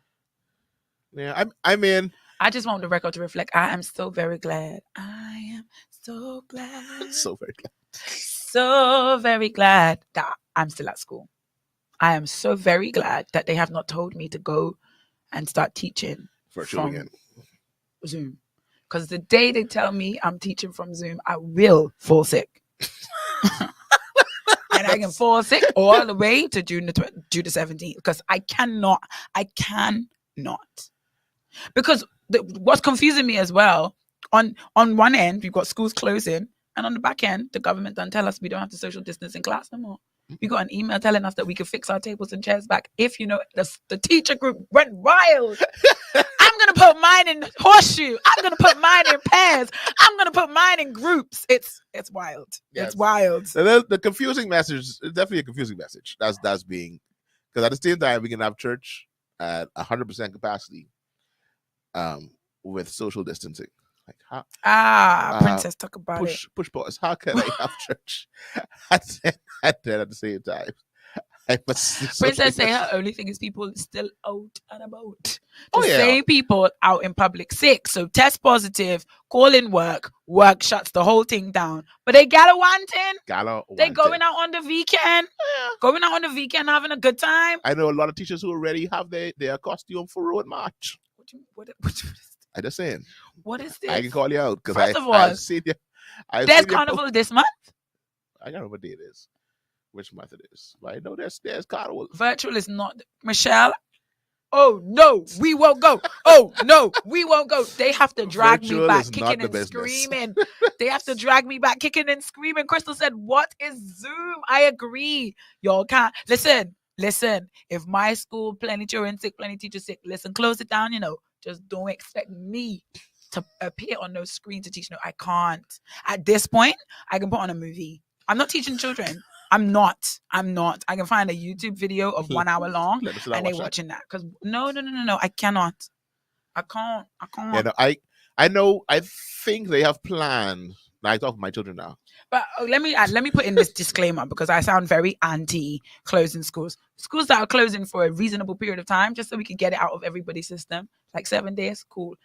Yeah, I'm in. I just want the record to reflect. I am so very glad. I am so glad. So very glad. So very glad that I'm still at school. I am so very glad that they have not told me to go and start teaching from Zoom. Because the day they tell me I'm teaching from Zoom, I will fall sick. And I can fall sick all the way to June the 17th. Because I cannot. Because what's confusing me as well, on one end, we've got schools closing. And on the back end, the government done tell us we don't have to social distance in class no more. We got an email telling us that we could fix our tables and chairs back. If the teacher group went wild. I'm going to put mine in horseshoe. I'm going to put mine in pairs. I'm going to put mine in groups. It's wild. Yes. It's wild. The confusing message is definitely a confusing message. That's being, because at the same time, we can have church at 100% capacity with social distancing. Like how, Princess, talk about it. Push pause. How can I have church at the same time? I must Princess say her only thing is people still out and about. Same people out in public sick. So test positive, call in work shuts the whole thing down. But they gallivanting. They going out on the weekend. Yeah. Going out on the weekend, having a good time. I know a lot of teachers who already have their costume for road march. What I just saying. What is this? I can call you out because I've seen you. There's carnival this month. I don't know what day it is, which month it is. But I know there's carnival. Virtual is not, Michelle. Oh no, we won't go. Oh no, we won't go. They have to drag me back, kicking and screaming. They have to drag me back, kicking and screaming. Crystal said, "What is Zoom?" I agree. Y'all can't listen. If my school, plenty children sick, plenty teachers sick. Listen, close it down. Just don't expect me to appear on no screen to teach. No, I can't. At this point, I can put on a movie. I'm not teaching children. I'm not. I can find a YouTube video of 1 hour long and they watching that. Because no. I cannot. I can't. Yeah, no, I know. I think they have planned. I talk to my children now. But let me put in this disclaimer because I sound very anti closing schools. Schools that are closing for a reasonable period of time, just so we can get it out of everybody's system, like 7 days, cool.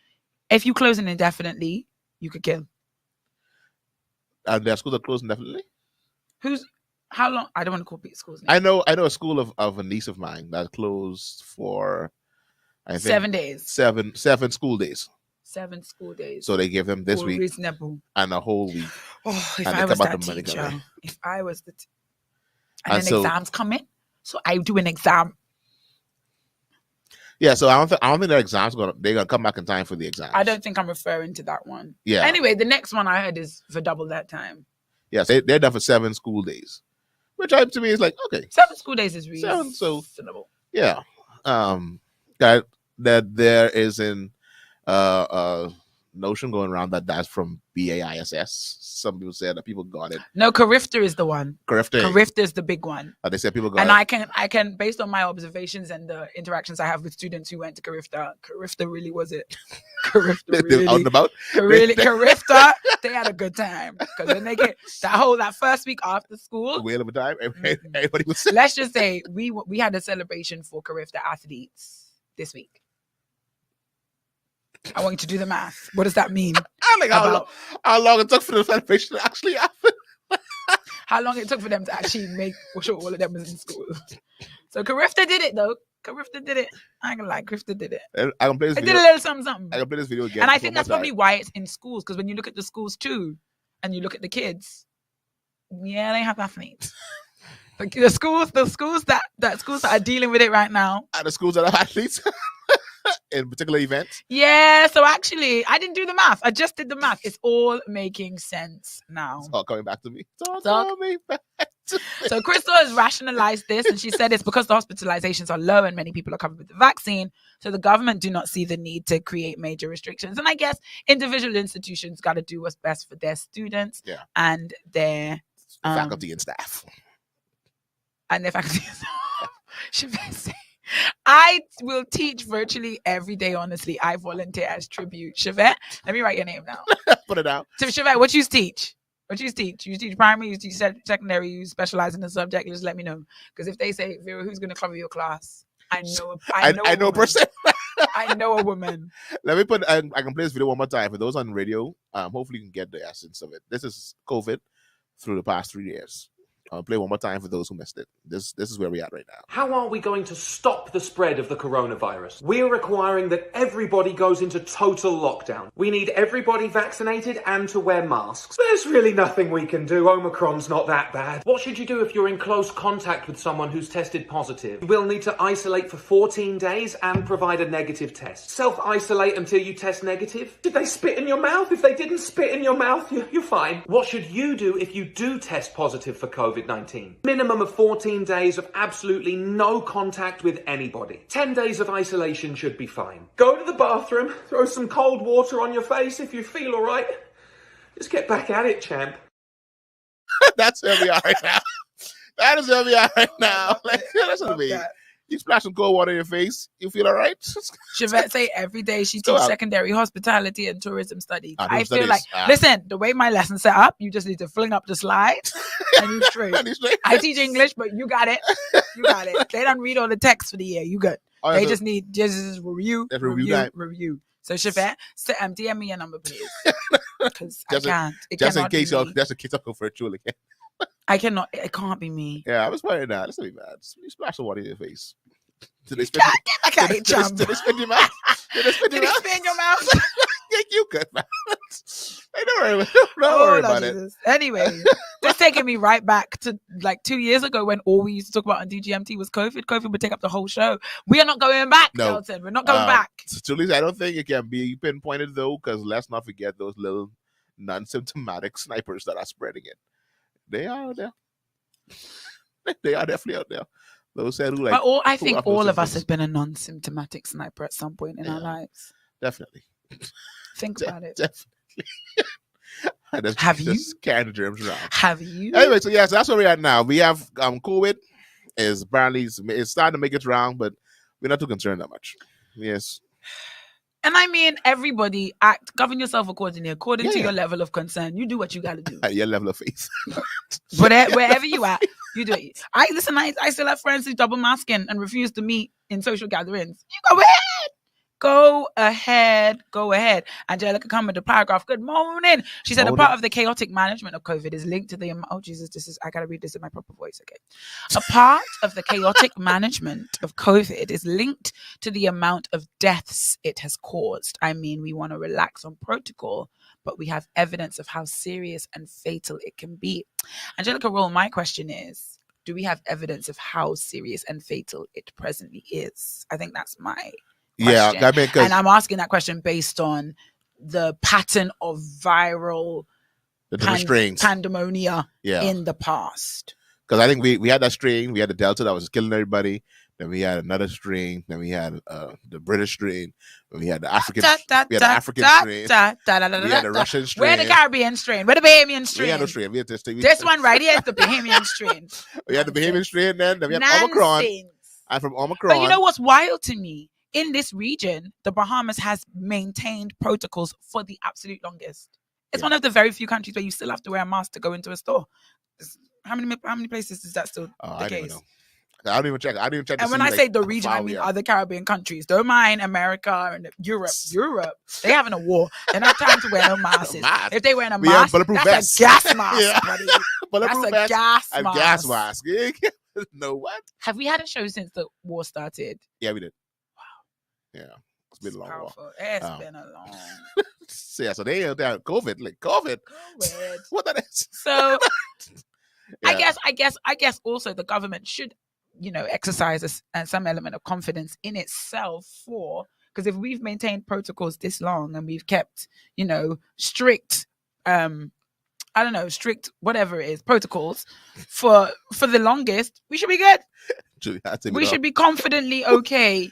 If you closing indefinitely, you could kill. And their schools are closing indefinitely? How long? I don't want to call schools names. I know a school of a niece of mine that closed for, I think, 7 days. Seven school days. 7 school days. So they give them this week reasonable. And a whole week. Oh, if I was that teacher. If I was the and then exams come in. So I do an exam. Yeah, so I don't think the exams they're gonna come back in time for the exams. I don't think I'm referring to that one. Yeah. Anyway, the next one I heard is for double that time. Yes, they're done for 7 school days. Which to me is like, okay. 7 school days is reasonable. Yeah. That there is in notion going around that that's from BAISS. Some people said that people got it. No, Carifta is the one. Carifta. Carifta is the big one. They said people got and it. I can, based on my observations and the interactions I have with students who went to Carifta really was it. Carifta They were out and about. Carifta, they had a good time. Because when they get that first week after school, whale of a time, everybody was sick. Let's just say we had a celebration for Carifta athletes this week. I want you to do the math. What does that mean? How long it took for the celebration to actually happen? How long it took for them to actually make sure all of them was in school. So Carifta did it though. Carifta did it. I ain't gonna lie, Carifta did it. I can play this video. Did a little something. I can play this video again. And I think that's probably why it's in schools, because when you look at the schools too, and you look at the kids, yeah, they have athletes. The schools that are dealing with it right now. And the schools that have athletes in particular events. Yeah, so actually, I didn't do the math. I just did the math. It's all making sense now. It's all coming back to me. It's all coming back to me. So Crystal has rationalized this, and she said it's because the hospitalizations are low and many people are covered with the vaccine. So the government do not see the need to create major restrictions. And I guess individual institutions got to do what's best for their students and their faculty and staff. And their faculty and staff. I will teach virtually every day, honestly. I volunteer as tribute. Chevette, let me write your name now. Put it out. So Chevette, what you teach? What you teach? You teach primary, you teach secondary, you specialize in the subject, you just let me know. Because if they say, Vera, who's going to cover your class? I know a person. I know a woman. Let me put, I can play this video one more time. For those on radio, hopefully you can get the essence of it. This is COVID through the past 3 years. I'll play one more time for those who missed it. This is where we're at right now. How are we going to stop the spread of the coronavirus? We're requiring that everybody goes into total lockdown. We need everybody vaccinated and to wear masks. There's really nothing we can do. Omicron's not that bad. What should you do if you're in close contact with someone who's tested positive? You will need to isolate for 14 days and provide a negative test. Self-isolate until you test negative. Did they spit in your mouth? If they didn't spit in your mouth, you're fine. What should you do if you do test positive for COVID-19? Minimum of 14 days of absolutely no contact with anybody. 10 days of isolation should be fine. Go to the bathroom, throw some cold water on your face if you feel all right. Just get back at it, champ. That's where we are right now. That is where we are right now. Like, that's what I mean. You splash some cold water in your face, you feel all right? Chevette say every day she teaches secondary hospitality and tourism studies. I feel like, listen, the way my lesson's set up, you just need to fling up the slides and you straight. I teach English, but you got it. You got it. They don't read all the text for the year. You good. They just need review. So Chevette, DM me your number, please. Because I can't. Just in case y'all go virtual again. I cannot. It can't be me. Yeah, I was worried now. Let's be bad. You splash some water in your face. Did they spit in your mouth? Did they spit in your mouth? You good, man. Hey, don't worry about it. Anyway, just taking me right back to like 2 years ago when all we used to talk about on DGMT was COVID. COVID would take up the whole show. We are not going back, Elton. We're not going back. Truly, I don't think it can be pinpointed though, because let's not forget those little non-symptomatic snipers that are spreading it. They are out there. They are definitely out there. Those said who like. But I think all of us have been a non-symptomatic sniper at some point in our lives. Definitely. Think about it. Definitely. Have you? Carrying the germs around. Have you? Anyway, so yes, that's where we're at now. We have COVID is apparently it's starting to make its round, but we're not too concerned that much. Yes. And I mean, everybody govern yourself accordingly, according to your level of concern. You do what you got to do. Your level of faith. But wherever you are, you do it. I still have friends who double masking and refuse to meet in social gatherings. You go ahead. Go ahead. Angelica come with the paragraph. Good morning. She said a part of the chaotic management of COVID is linked to the I gotta read this in my proper voice. Okay. A part of the chaotic management of COVID is linked to the amount of deaths it has caused. I mean, we want to relax on protocol, but we have evidence of how serious and fatal it can be. Angelica Roll, my question is, do we have evidence of how serious and fatal it presently is? I think that's my question. Yeah, and I'm asking that question based on the pattern of viral pandemonia in the past. Because I think we had that strain, we had the Delta that was killing everybody, Then we had another strain. Then we had the British strain. Then we had the African. Da, da, We had the da, African da, strain. da, da, da, da, We had da, the da. Russian strain. Where the Caribbean strain? Where the Bahamian We strain? had no strain. We had this thing. This one right here is the Bahamian strain. We had the Bahamian strain. Then we had Omicron. Nonsense. And from Omicron. But you know what's wild to me? In this region, the Bahamas has maintained protocols for the absolute longest. It's one of the very few countries where you still have to wear a mask to go into a store. How many places is that still the I don't case? even know. I don't even check. I don't even check. And when I say the region, I mean other Caribbean countries. Don't mind America and Europe. They having a war. They're not trying to wear no masks. If they wearing a mask, that's a gas mask, buddy. Bulletproof That's a vest gas and mask. gas mask. No what? Have we had a show since the war started? Yeah, we did. Wow. Yeah, it's been a long war. It's been a long. So yeah, so they COVID, like COVID. What that is? So Yeah. I guess also the government should, exercise some element of confidence in itself because if we've maintained protocols this long and we've kept, strict, strict whatever it is protocols for the longest, we should be good. We should be confidently okay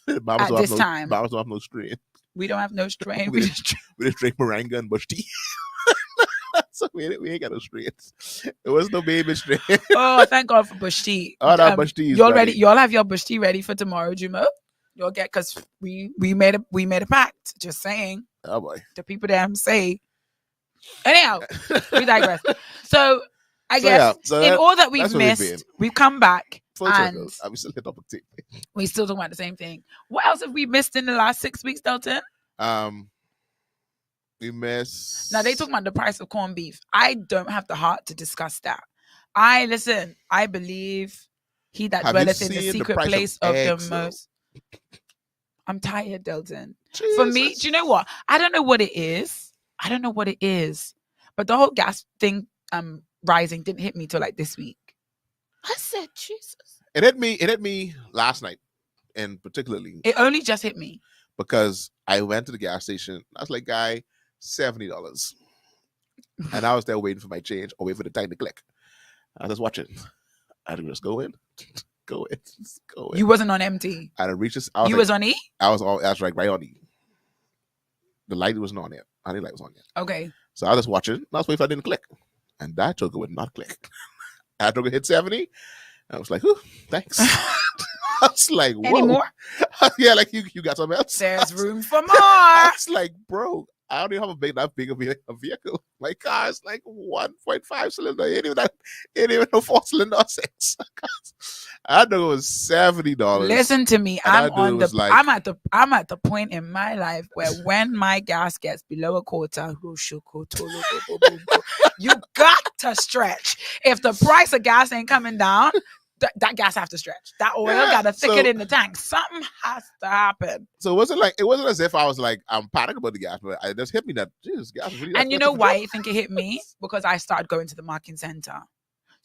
at this time. Bahamas don't have no strain. We don't have no strain. We just drink Moringa and bush tea. So we ain't got no strains. It was no baby strain. Oh, thank God for bush tea. Oh, that bush tea is y'all ready? Y'all have your bush tea ready for tomorrow, Jumo? You'll get because we made a pact. Just saying. Oh boy. The people that say. Anyhow, we digress. So I guess in all that we've missed, we've come back and we still hit up a tip. We still talking about the same thing. What else have we missed in the last 6 weeks, Delton? We missed. Now they talking about the price of corned beef. I don't have the heart to discuss that. I believe he that dwelleth in the secret place of the most. I'm tired, Delton. Jesus. For me, do you know what? I don't know what it is. But the whole gas thing rising didn't hit me till like this week. I said, Jesus. It hit me last night, and particularly. It only just hit me. Because I went to the gas station. I was like, guy, $70. And I was there waiting for my change or waiting for the time to click. I was watching. I had to just go in. Go in. You wasn't on MT. I had to reach this. You was on E? I was right on E. The light wasn't on yet. I didn't light was on yet. Okay. So I was just watching. And I was waiting for it didn't click. And that joker would not click. That joker hit 70. I was like, thanks. I was like, whoa. Any more? Yeah, like you got something else. There's room for more. I was like, bro, I don't even have that big of a vehicle. My car is like 1.5 cylinder. It ain't even no 4 cylinder or 6. I know it was $70. Listen to me. I'm at the point in my life where when my gas gets below a quarter, you got to stretch. If the price of gas ain't coming down, that gas have to stretch. That oil got to thicken in the tank. Something has to happen. So it wasn't as if I was like, I'm panicking about the gas, but it just hit me that, Jesus, gas is really. And you know why I think it hit me? Because I started going to the marketing center.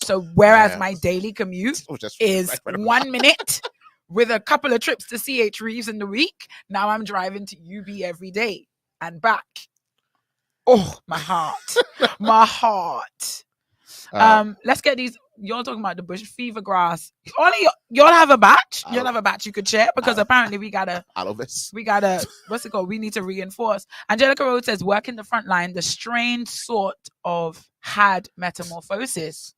So whereas my daily commute is 1 minute with a couple of trips to CH Reeves in the week, now I'm driving to UB every day and back. Oh, my heart. My heart. Let's get these. Y'all talking about the bush fever grass. Y'all have a batch. Y'all have a batch you could share because apparently we gotta. What's it called? We need to reinforce. Angelica Rhodes says, work in the front line. The strain sort of had metamorphosis.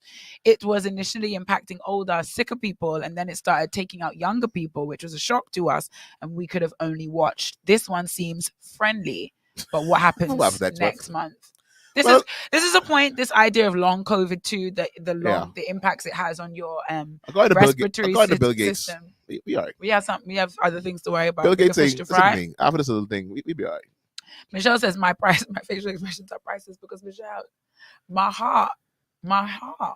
It was initially impacting older, sicker people, and then it started taking out younger people, which was a shock to us. And we could have only watched. This one seems friendly, but what happens next month? This is a point. This idea of long COVID too, the impacts it has on your respiratory system. We are. We have other things to worry about. Bill Gates saying after this little thing, we be all right. Michelle says my facial expressions are priceless because Michelle, my heart,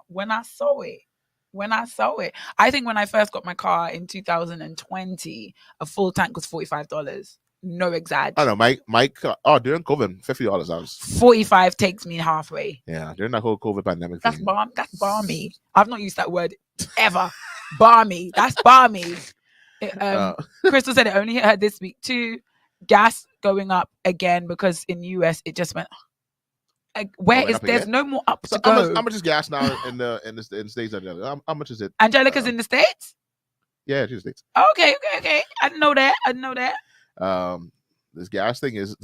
when I saw it, I think when I first got my car in 2020, a full tank was $45. No exaggeration. I don't know, Mike. During COVID, $50. I was 45 takes me halfway. Yeah, during that whole COVID pandemic. That's balmy. I've not used that word ever. Balmy. That's balmy. Crystal said it only hit her this week too. Gas going up again because in US it just went. There's no more up to go. How much is gas now in the States? How much is it? Angelica's in the States. Yeah, she's States. Okay. I didn't know that. This gas thing is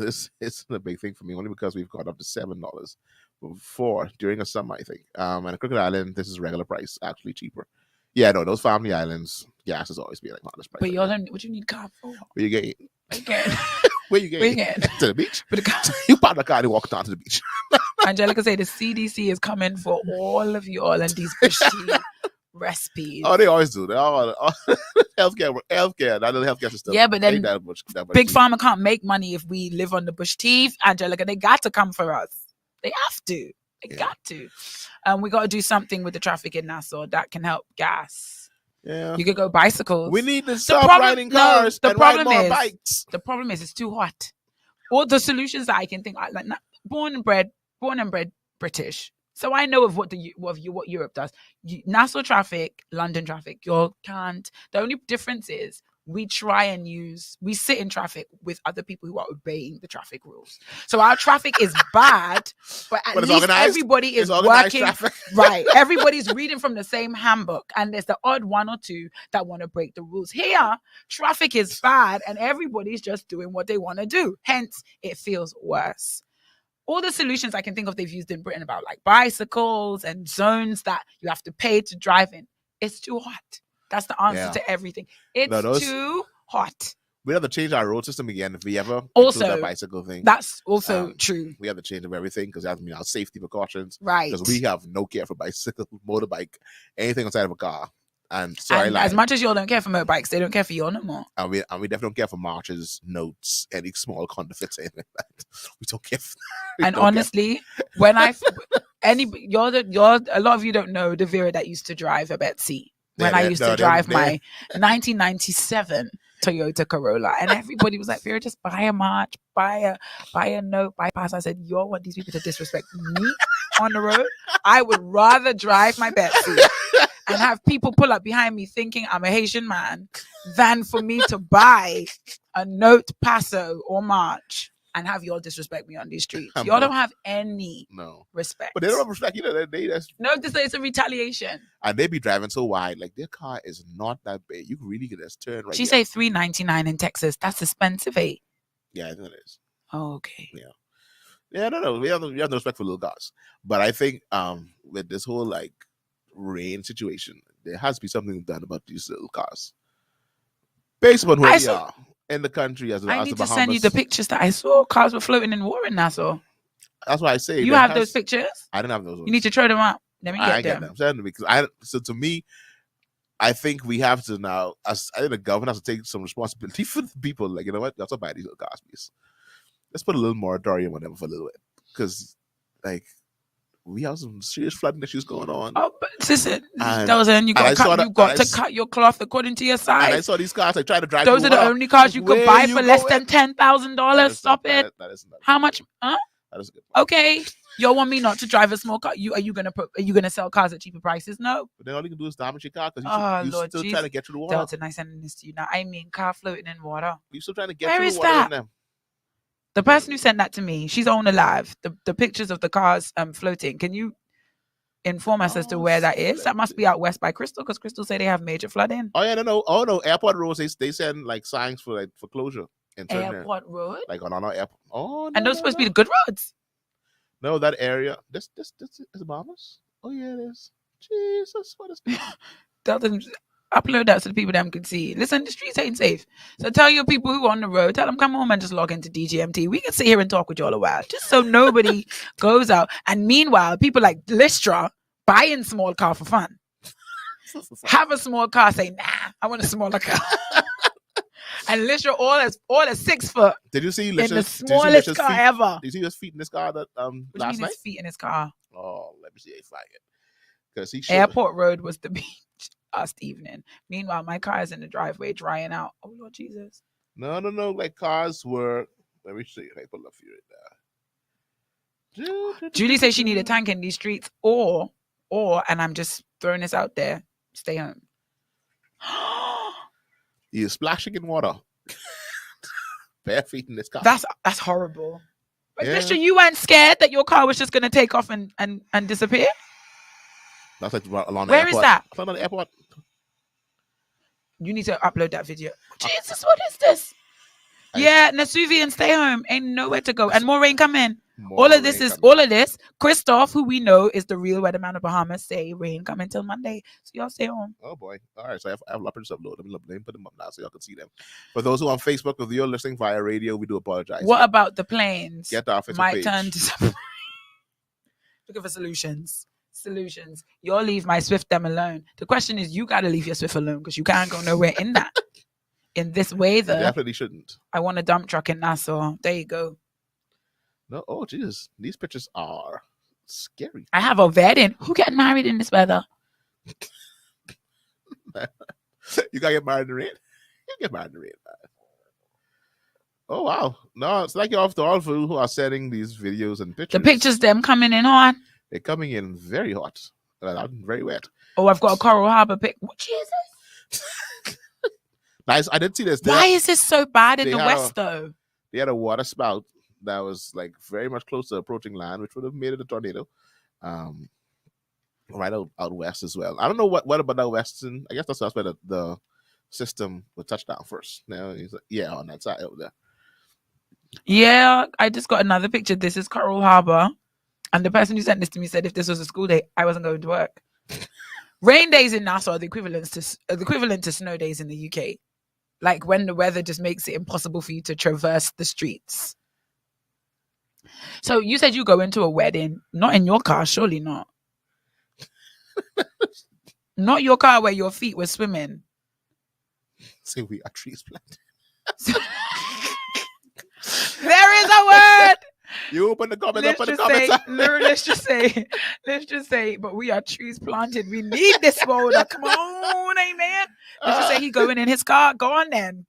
a big thing for me only because we've gone up to $7 before during a summer, I think. And a Crooked Island, this is regular price, actually cheaper. Yeah, no, those family islands, gas is always be like honest price. But y'all don't. What you need car for? Where you getting? Again. Where you getting? To the beach. But the car. You park the car and walk down to the beach. Angelica say the CDC is coming for all of y'all and these bush tea recipes. Oh, they always do. They all healthcare. That little healthcare system. Yeah, but then ain't that much Big cheap. Pharma can't make money if we live on the bush tea. Angelica, they got to come for us. They have to. They got to. We got to do something with the traffic in Nassau that can help gas. Yeah. You could go bicycles. We need to stop riding cars and ride more bikes. The problem is it's too hot. All the solutions that I can think, like born and bred British. So I know of what Europe does. Nassau traffic, London traffic, you can't. The only difference is we sit in traffic with other people who are obeying the traffic rules. So our traffic is bad, but at least everybody is working. Right. Everybody's reading from the same handbook. And there's the odd one or two that want to break the rules. Here, traffic is bad and everybody's just doing what they want to do. Hence, it feels worse. All the solutions I can think of they've used in Britain about like bicycles and zones that you have to pay to drive in. It's too hot. That's the answer to everything. It's too hot. We have to change our road system again if we ever also do that bicycle thing. That's also true. We have to change everything because that means our safety precautions. Right. Because we have no care for bicycle, motorbike, anything inside of a car. And as much as y'all don't care for motorbikes, they don't care for y'all no more. And we definitely don't care for marches, notes, any small counterfeits, anything like that. We don't care for And honestly, when a lot of you don't know the Vera that used to drive a Betsy. When I used to drive my 1997 Toyota Corolla, and everybody was like, Vera, just buy a march, buy a note, buy a pass. I said, y'all want these people to disrespect me on the road? I would rather drive my Betsy and have people pull up behind me thinking I'm a Haitian man than for me to buy a note, passo, or march and have y'all disrespect me on these streets. Y'all don't have any respect. But they don't have respect either. It's a retaliation. And they be driving so wide, like their car is not that big. You can really get this turn right. She say $399 in Texas. That's expensive, eh? Yeah, I think it is. Oh, okay. Yeah, no. We have no respect for little cars. But I think with this whole like rain situation, there has to be something done about these little cars. Based on where we are in the country as I as need the to Bahamas. send you the pictures that I saw. Cars were floating in water in Nassau. That's why I say you have those pictures. I didn't have those. You need to throw them out. Let me get them. Send them because so to me, I think we have to now. I think the government has to take some responsibility for the people. Like, you know what? That's not buy these little cars, please. Let's put a little moratorium on them for a little bit because, like, we have some serious flooding issues going on. Oh, but listen, you got to cut your cloth according to your size. And I saw these cars like trying to drive. Those are the only cars you could buy for less than $10,000. Stop it. How much? Huh? That is a good point. Okay, y'all want me not to drive a small car? Are you gonna sell cars at cheaper prices? No. But then all you can do is damage your car because you're still trying to get through the water. Delta, nice sending this to you now. I mean, car floating in water. You're still trying to get Where through is the water. that? In them. The person who sent that to me, she's on alive. The pictures of the cars floating. Can you inform us as to where that is? That must be out west by Crystal, because Crystal say they have major flooding. Oh yeah, no. Oh no, airport roads they send like signs for closure. Airport road, like on our airport. Oh, no, and those supposed to be the good roads. No, that area. This is Bahamas. Oh yeah, it is. Jesus, what is that? Tell them, upload that so the people them can see. Listen, the streets ain't safe. So tell your people who are on the road, tell them come home and just log into DGMT. We can sit here and talk with y'all a while, just so nobody goes out. And meanwhile, people like Lystra buying small car for fun. Have a small car, say, nah, I want a smaller car. And Lystra all as 6 foot. Did you see in the smallest car ever? Did you see his feet in this car last night? His feet in his car. Oh, let me see if I can. Because Airport Road was the beach last evening. Meanwhile, my car is in the driveway drying out. Oh Lord Jesus! No. Like cars were. Let me see if I pull up for you right now. Julie says she need a tank in these streets, or, and I'm just throwing this out there. Stay home. You're splashing in water. Bare feet in this car. That's horrible. But Mister, you weren't scared that your car was just going to take off and disappear? That's like along the Where airport. is that? Along the airport. You need to upload that video. Jesus, what is this? Yeah, Nasuvian, stay home. Ain't nowhere to go. And more rain coming. All of this. Christoph, who we know is the real weatherman of Bahamas, say rain coming till Monday. So y'all stay home. Oh boy. All right. So I have leopards upload. Let me put them up now so y'all can see them. For those who are on Facebook, if you're listening via radio, we do apologize. What about the planes? Get off Might page. turn to looking for solutions. You'll leave my Swift them alone. The question is, you got to leave your Swift alone because you can't go nowhere in that. In this weather, You definitely shouldn't. I want a dump truck in Nassau. There you go. No, oh Jesus, these pictures are scary. I have a wedding. Who getting married in this weather? You gotta get married in the rain. You get married in the rain. Oh wow, no, it's like you're off to all who are sending these videos and pictures. The pictures them coming in hot. They're coming in very hot, very wet. Oh, I've got a Coral Harbor pic. Jesus. Nice. I did see this. Why is this so bad in the West, though? They had a water spout that was like very much close to approaching land, which would have made it a tornado. Right out west as well. I don't know what about that western. I guess that's where the system would touch down first. Now he's like, yeah, on that side over there. Yeah, I just got another picture. This is Coral Harbor, and the person who sent this to me said if this was a school day, I wasn't going to work. Rain days in Nassau are the equivalent to snow days in the UK. Like when the weather just makes it impossible for you to traverse the streets. So you said you go into a wedding, not in your car, surely not. Not your car where your feet were swimming. Say we are trees planted. There is a word. You open the comments Let's just say, but we are trees planted. We need this water. Come on, amen. Let's just say he going in his car. Go on then.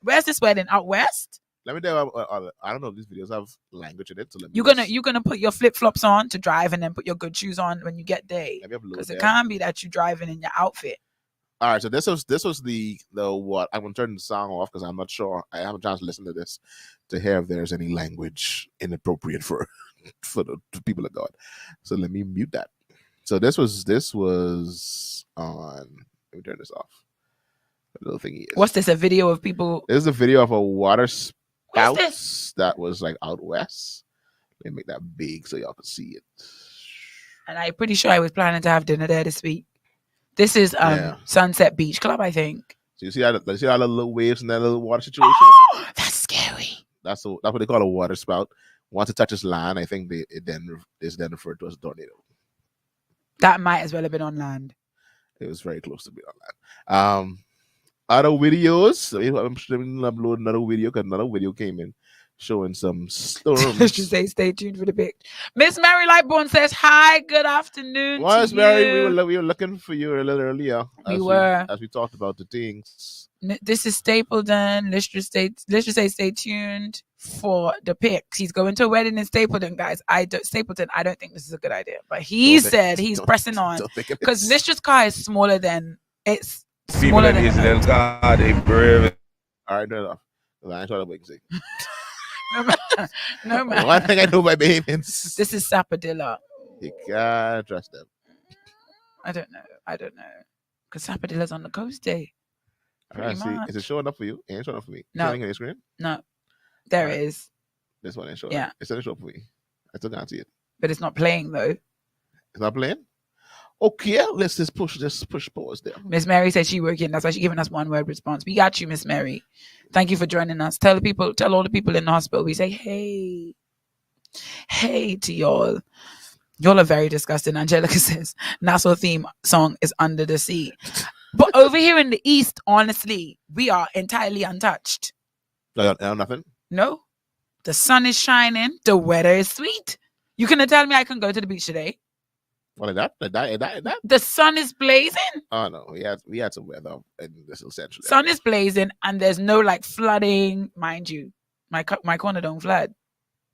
Where's this wedding? Out west? Let me tell you, I don't know if these videos have language in it. So you're gonna put your flip flops on to drive and then put your good shoes on when you get there. Because it can't be that you driving in your outfit. All right, so this was the what I'm gonna turn the song off because I'm not sure. I haven't chance to listen to this to hear if there's any language inappropriate for the people of God. So let me mute that. So this was on. Let me turn this off. The little thingy is. What's this? A video of people? This is a video of a water spout that was like out west. Let me make that big so y'all can see it. And I'm pretty sure I was planning to have dinner there this week. This is Sunset Beach Club, I think. So you see all the little waves in that little water situation? That's scary. That's what they call a water spout. Once it touches land, I think it's then referred to as a tornado. That might as well have been on land. It was very close to being on land. Other videos. So I'm upload another video because another video came in showing some storms. Let's just say stay tuned for the pic. Miss Mary Lightbourne says, hi, good afternoon. Well, Mary, we were looking for you a little earlier. As we talked about the things. This is Stapleton. Let's just say stay tuned for the pics. He's going to a wedding in Stapleton, guys. Stapleton, I don't think this is a good idea. But he said he's pressing on. Because Listra's car is smaller than it's people in Israel, God, they brave. All right, turn it off. I ain't trying to wait and see. No man. One thing I know by babies. This is Sapodilla. You can't trust them. I don't know. Because Sapodilla's on the coast day. Alright, see, is it showing up for you? It ain't showing up for me. No. Showing on your screen? No. There it is. This one ain't showing. Yeah. It's not showing up for me. I still can't see it. But it's not playing though. It's not playing? Okay, let's just push pause there. Miss Mary said she working. That's why she giving us one word response. We got you, Miss Mary. Thank you for joining us. Tell all the people in the hospital. We say, hey to y'all. Y'all are very disgusting. Angelica says, Nassau theme song is Under the Sea. But over here in the East, honestly, we are entirely untouched. Nothing? No. The sun is shining. The weather is sweet. You can tell me I can go to the beach today. What is that? The sun is blazing. Oh no, we had some weather in this essentially. Sun is blazing, and there's no like flooding, mind you. My corner don't flood,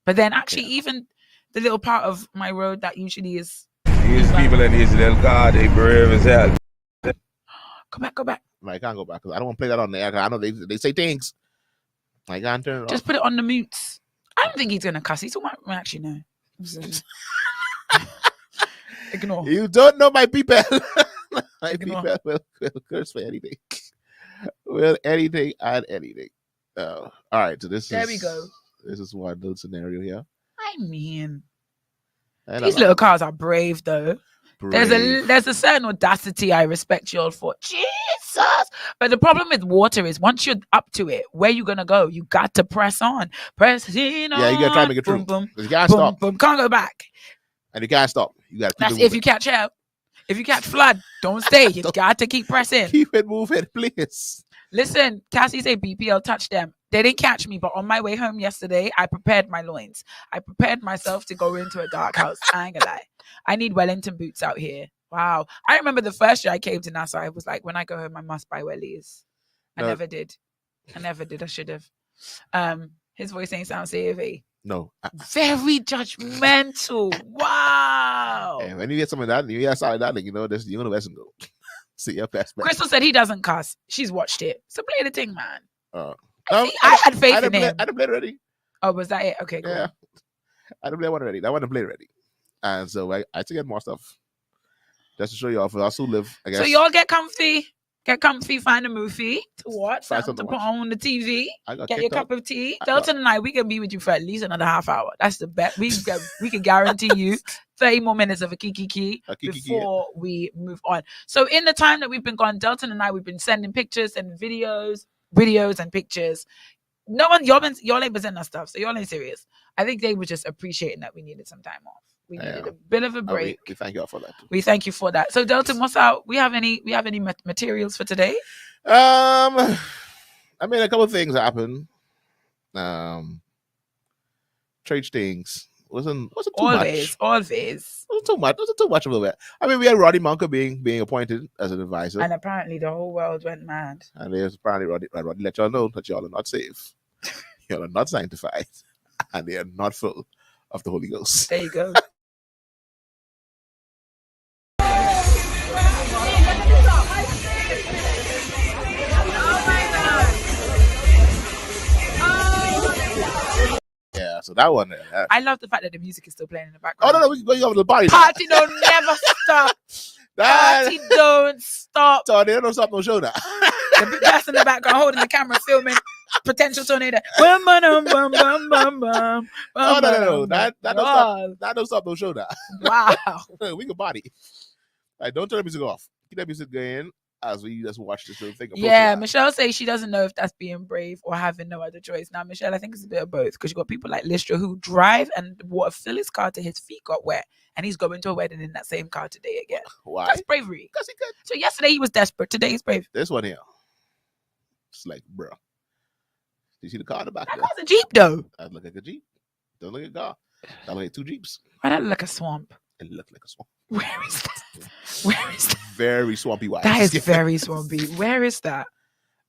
but then actually even the little part of my road that usually is. These people in Israel, God, they brave as hell. Go back. No, I can't go back because I don't want to play that on the air. I know they say things. I can't turn it off. Just put it on the mutes. I don't think he's gonna cuss. He's talking about actually no. Ignore. You don't know my people. My people will curse for anything. Well, anything and anything. All right, so There we go. This is one little scenario here. I mean, And these little cars are brave though. brave. There's a certain audacity I respect you all for. Jesus. But the problem with water is once you're up to it, where you gonna go? You got to press on. Press in on. Yeah, you gotta try to make it through. Boom, boom, You can't boom, stop. boom. Can't go back. And you can't stop. You gotta keep That's it if moving. you catch hell. If you catch flood, don't stay. You got to keep pressing. Keep it moving, please. Listen, Cassie say BPL touch them. They didn't catch me, but on my way home yesterday, I prepared my loins. I prepared myself to go into a dark house. I ain't gonna lie. I need Wellington boots out here. Wow. I remember the first year I came to Nassau, I was like, when I go home, I must buy wellies. I No. never did. I should have. His voice ain't sound savvy. No. Very judgmental. Wow. And when you get something like that, you get something like that, you know, this, you're gonna let them go. See your best bet. Crystal said he doesn't cuss. She's watched it. So play the thing, man. I had faith in him. I done played already. Oh, was that it? Okay, cool. Yeah. I done played one already. That one I played already. And so I had to get more stuff. Just to show you off. I also live, I guess. So y'all get comfy, find a movie to watch, Find something something to to put on the TV, I got get your kicked out. cup of tea. I Delton and I, we can be with you for at least another half hour. That's the bet. We can guarantee you 30 more minutes of a kiki A kiki, before we move on. So in the time that we've been gone, Delton and I, we've been sending pictures and videos and pictures. No one, y'all ain't presenting us stuff, so y'all ain't serious. I think they were just appreciating that we needed some time off. We needed a bit of a break. We thank y'all for that. We thank you for that. So Delton, what's out? We have any materials for today? I mean, a couple of things happened. Trade things wasn't too much. Always. Wasn't too much of a bit. I mean, we had Roddy Munker being appointed as an advisor, And apparently the whole world went mad. and there's apparently Roddy let y'all know that y'all are not safe, y'all are not sanctified, and they are not full of the Holy Ghost. There you go. Yeah, so that one. I love the fact that the music is still playing in the Oh background. no, we can go over the body. Party don't never stop. Party don't stop. So they don't stop no show now. The person in the background holding the camera filming potential tornado. Bum, bum, bum, bum, bum, bum, Oh no, bum, that bum. don't stop. That don't stop no show now. Wow. We can body. Like, don't turn the music off. Keep that music going as we just watch this little thing. Yeah, Michelle says she doesn't know if that's being brave or having no other choice. Now, Michelle, I think it's a bit of both because you got people like Listra who drive and water fill his car to his feet got wet, and he's going to a wedding in that same car today again. Why? That's bravery. Because he could. So yesterday he was desperate. Today he's brave. This one here. It's like, bro. You see the car in the back? That there? car's a Jeep though. That look like a Jeep. Don't look like a car. That look like two Jeeps. Why that look like a swamp? It looked like a swamp. Where is that? Where is that? Very swampy wise. That is very swampy. Where is that?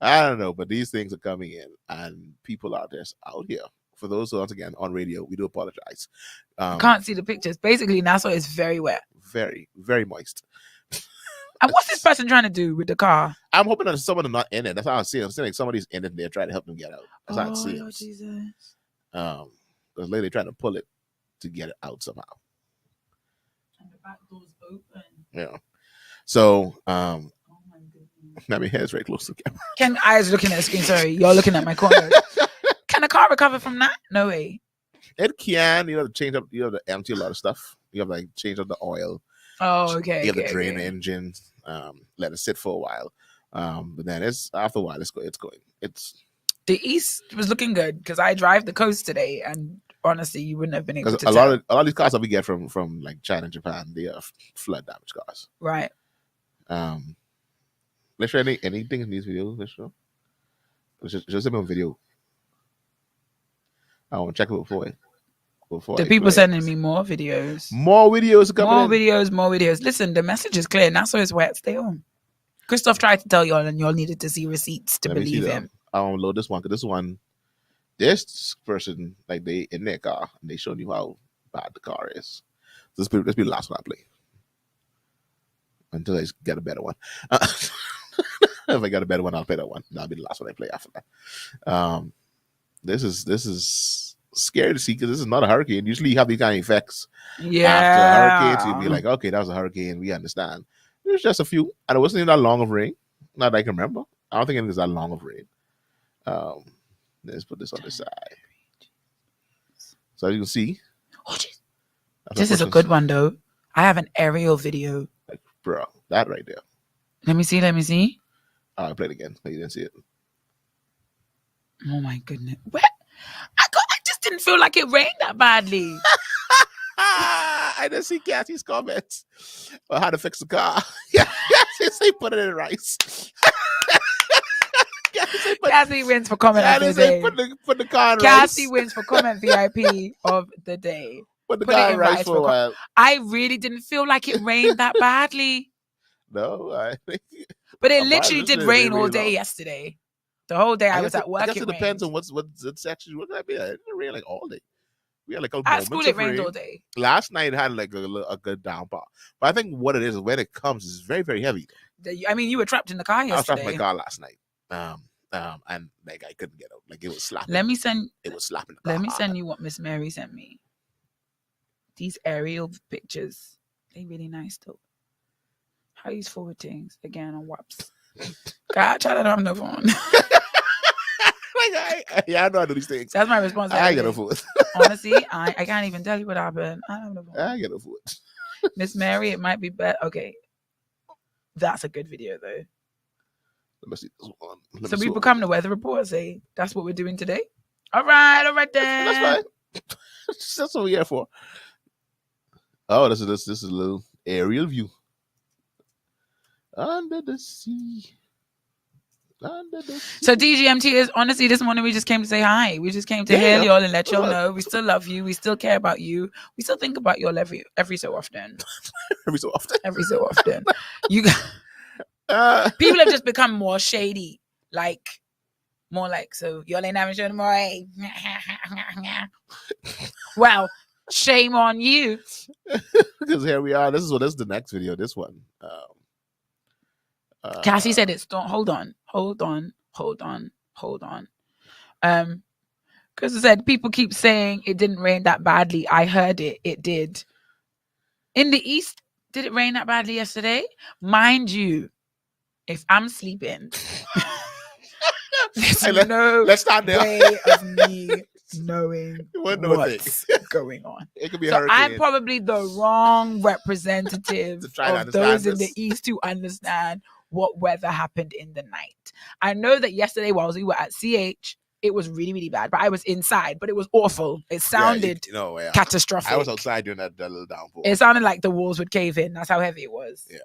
I don't know, but these things are coming in, and people out there out here. For those who, once again, on radio, we do apologize. Can't see the pictures. Basically, Nassau is very wet. Very, very moist. And what's this person trying to do with the car? I'm hoping that someone is not in it. That's how I see it. I'm seeing like somebody's in it and they're trying to help them get out. That's how I see Lord it. Jesus. Because later they're trying to pull it to get it out somehow. And the back door's open. Yeah. So, Oh my goodness. I mean, head's very close to the camera. Can I was looking at the screen? Sorry, you're looking at my corner. Can a car recover from that? No way. It can, you know, change up, you have to empty a lot of stuff. You have to like change up the oil. Oh, okay. You have okay, to drain okay. the engine, let it sit for a while. But then it's after a while, it's going. It's The east was looking good because I drive the coast today, and honestly, you wouldn't have been able to a tell. lot of these cars that we get from like China and Japan, they are flood damage cars. Right. Let's show anything in these videos. Let's show. Just send me a video. I want to check it before The people sending me more videos. More videos coming. More videos. Listen, the message is clear. Nassau is wet. Stay home. Christoph tried to tell y'all, and y'all needed to see receipts to believe him. I want to load this one because this person, like they in their car and they showing you how bad the car is. This be the last one I play until I get a better one. If I got a better one, I'll play that one. That'll be the last one I play after that. This is scary to see because this is not a hurricane. Usually you have these kind of effects Yeah. after a hurricane, so you'd be like, okay, that was a hurricane. We understand. There's just a few, and it wasn't even that long of rain. Not that I can remember. I don't think anything's that long of rain. Let's put this on the side. So you can see. Oh, this is a good one, though. I have an aerial video. Like, bro, that right there. Let me see. I played again. You didn't see it. Oh my goodness. What? I just didn't feel like it rained that badly. I didn't see Cassie's comments on how to fix the car. Yeah, Cassie put it in rice. Cassie wins for comment of the day. Put the car in Cassie rice. wins for comment VIP of the day. Put the car in rice for a while. I really didn't feel like it rained that badly. No, I think. But it literally did rain all day yesterday. The whole day I was at work. I guess it depends on what section. What could I be? It didn't rain like all day. We had like a at school. It rained all day. Last night it had like a good downpour. But I think what it is when it comes is very, very heavy. I mean, you were trapped in the car yesterday. I was trapped in my car last night. And like I couldn't get out. Like it was slapping. It was slapping. Let me send you what Miss Mary sent me. These aerial pictures, they really nice though. How you forward things again on WhatsApp? God, try that on the phone. I know I do these things. That's my response. I get a foot. Honestly, I can't even tell you what happened. I don't know. I get a foot. Miss Mary, it might be better. Okay, that's a good video though. Let me see this one. So we become the weather report. Say that's what we're doing today. All right then. That's fine. That's what we're here for. Oh, this is a little aerial view. Under the sea. So DGMT is honestly this morning we just came to say hi. We just came to hail y'all and let y'all know we still love you. We still care about you. We still think about y'all every so often. Every so often. You people have just become more shady. More like, so y'all ain't having show tomorrow. Well, shame on you. Because here we are. This is the next video. This one. Cassie said it's hold on. Because I said people keep saying it didn't rain that badly. I heard it did. In the east, did it rain that badly yesterday? Mind you, if I'm sleeping, there's let's start there. way of me knowing what's going on. It could be so hurricane. I'm probably the wrong representative of those in the east who understand what weather happened in the night. I know that yesterday while we were at CH, it was really, really bad. But I was inside, but it was awful. It sounded catastrophic. I was outside during that little downpour. It sounded like the walls would cave in. That's how heavy it was. Yeah.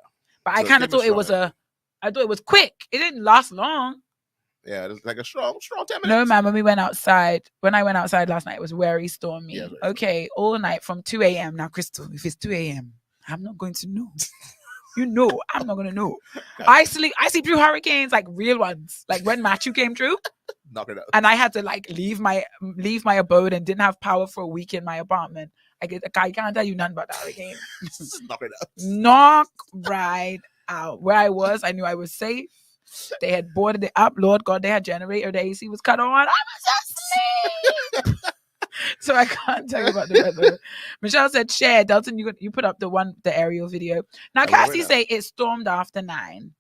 But I kind of thought it was quick. It didn't last long. Yeah, it was like a strong 10 minutes. No, man, when I went outside last night, it was very stormy. Yeah, right. Okay, all night from 2 a.m. Now, Crystal, if it's 2 a.m., I'm not going to know. You know, I'm not gonna know. I sleep through hurricanes, like real ones. Like when Matthew came through, knock it out. And I had to like leave my abode and didn't have power for a week in my apartment. I can't tell you nothing about that hurricane. Knock it out. Knock right out. Where I was, I knew I was safe. They had boarded it up. Lord God, they had generator. The AC was cut on. I was asleep. So I can't tell you about the weather. Michelle said, share. Dalton, you put up the aerial video. Now, Cassie say it stormed after 9.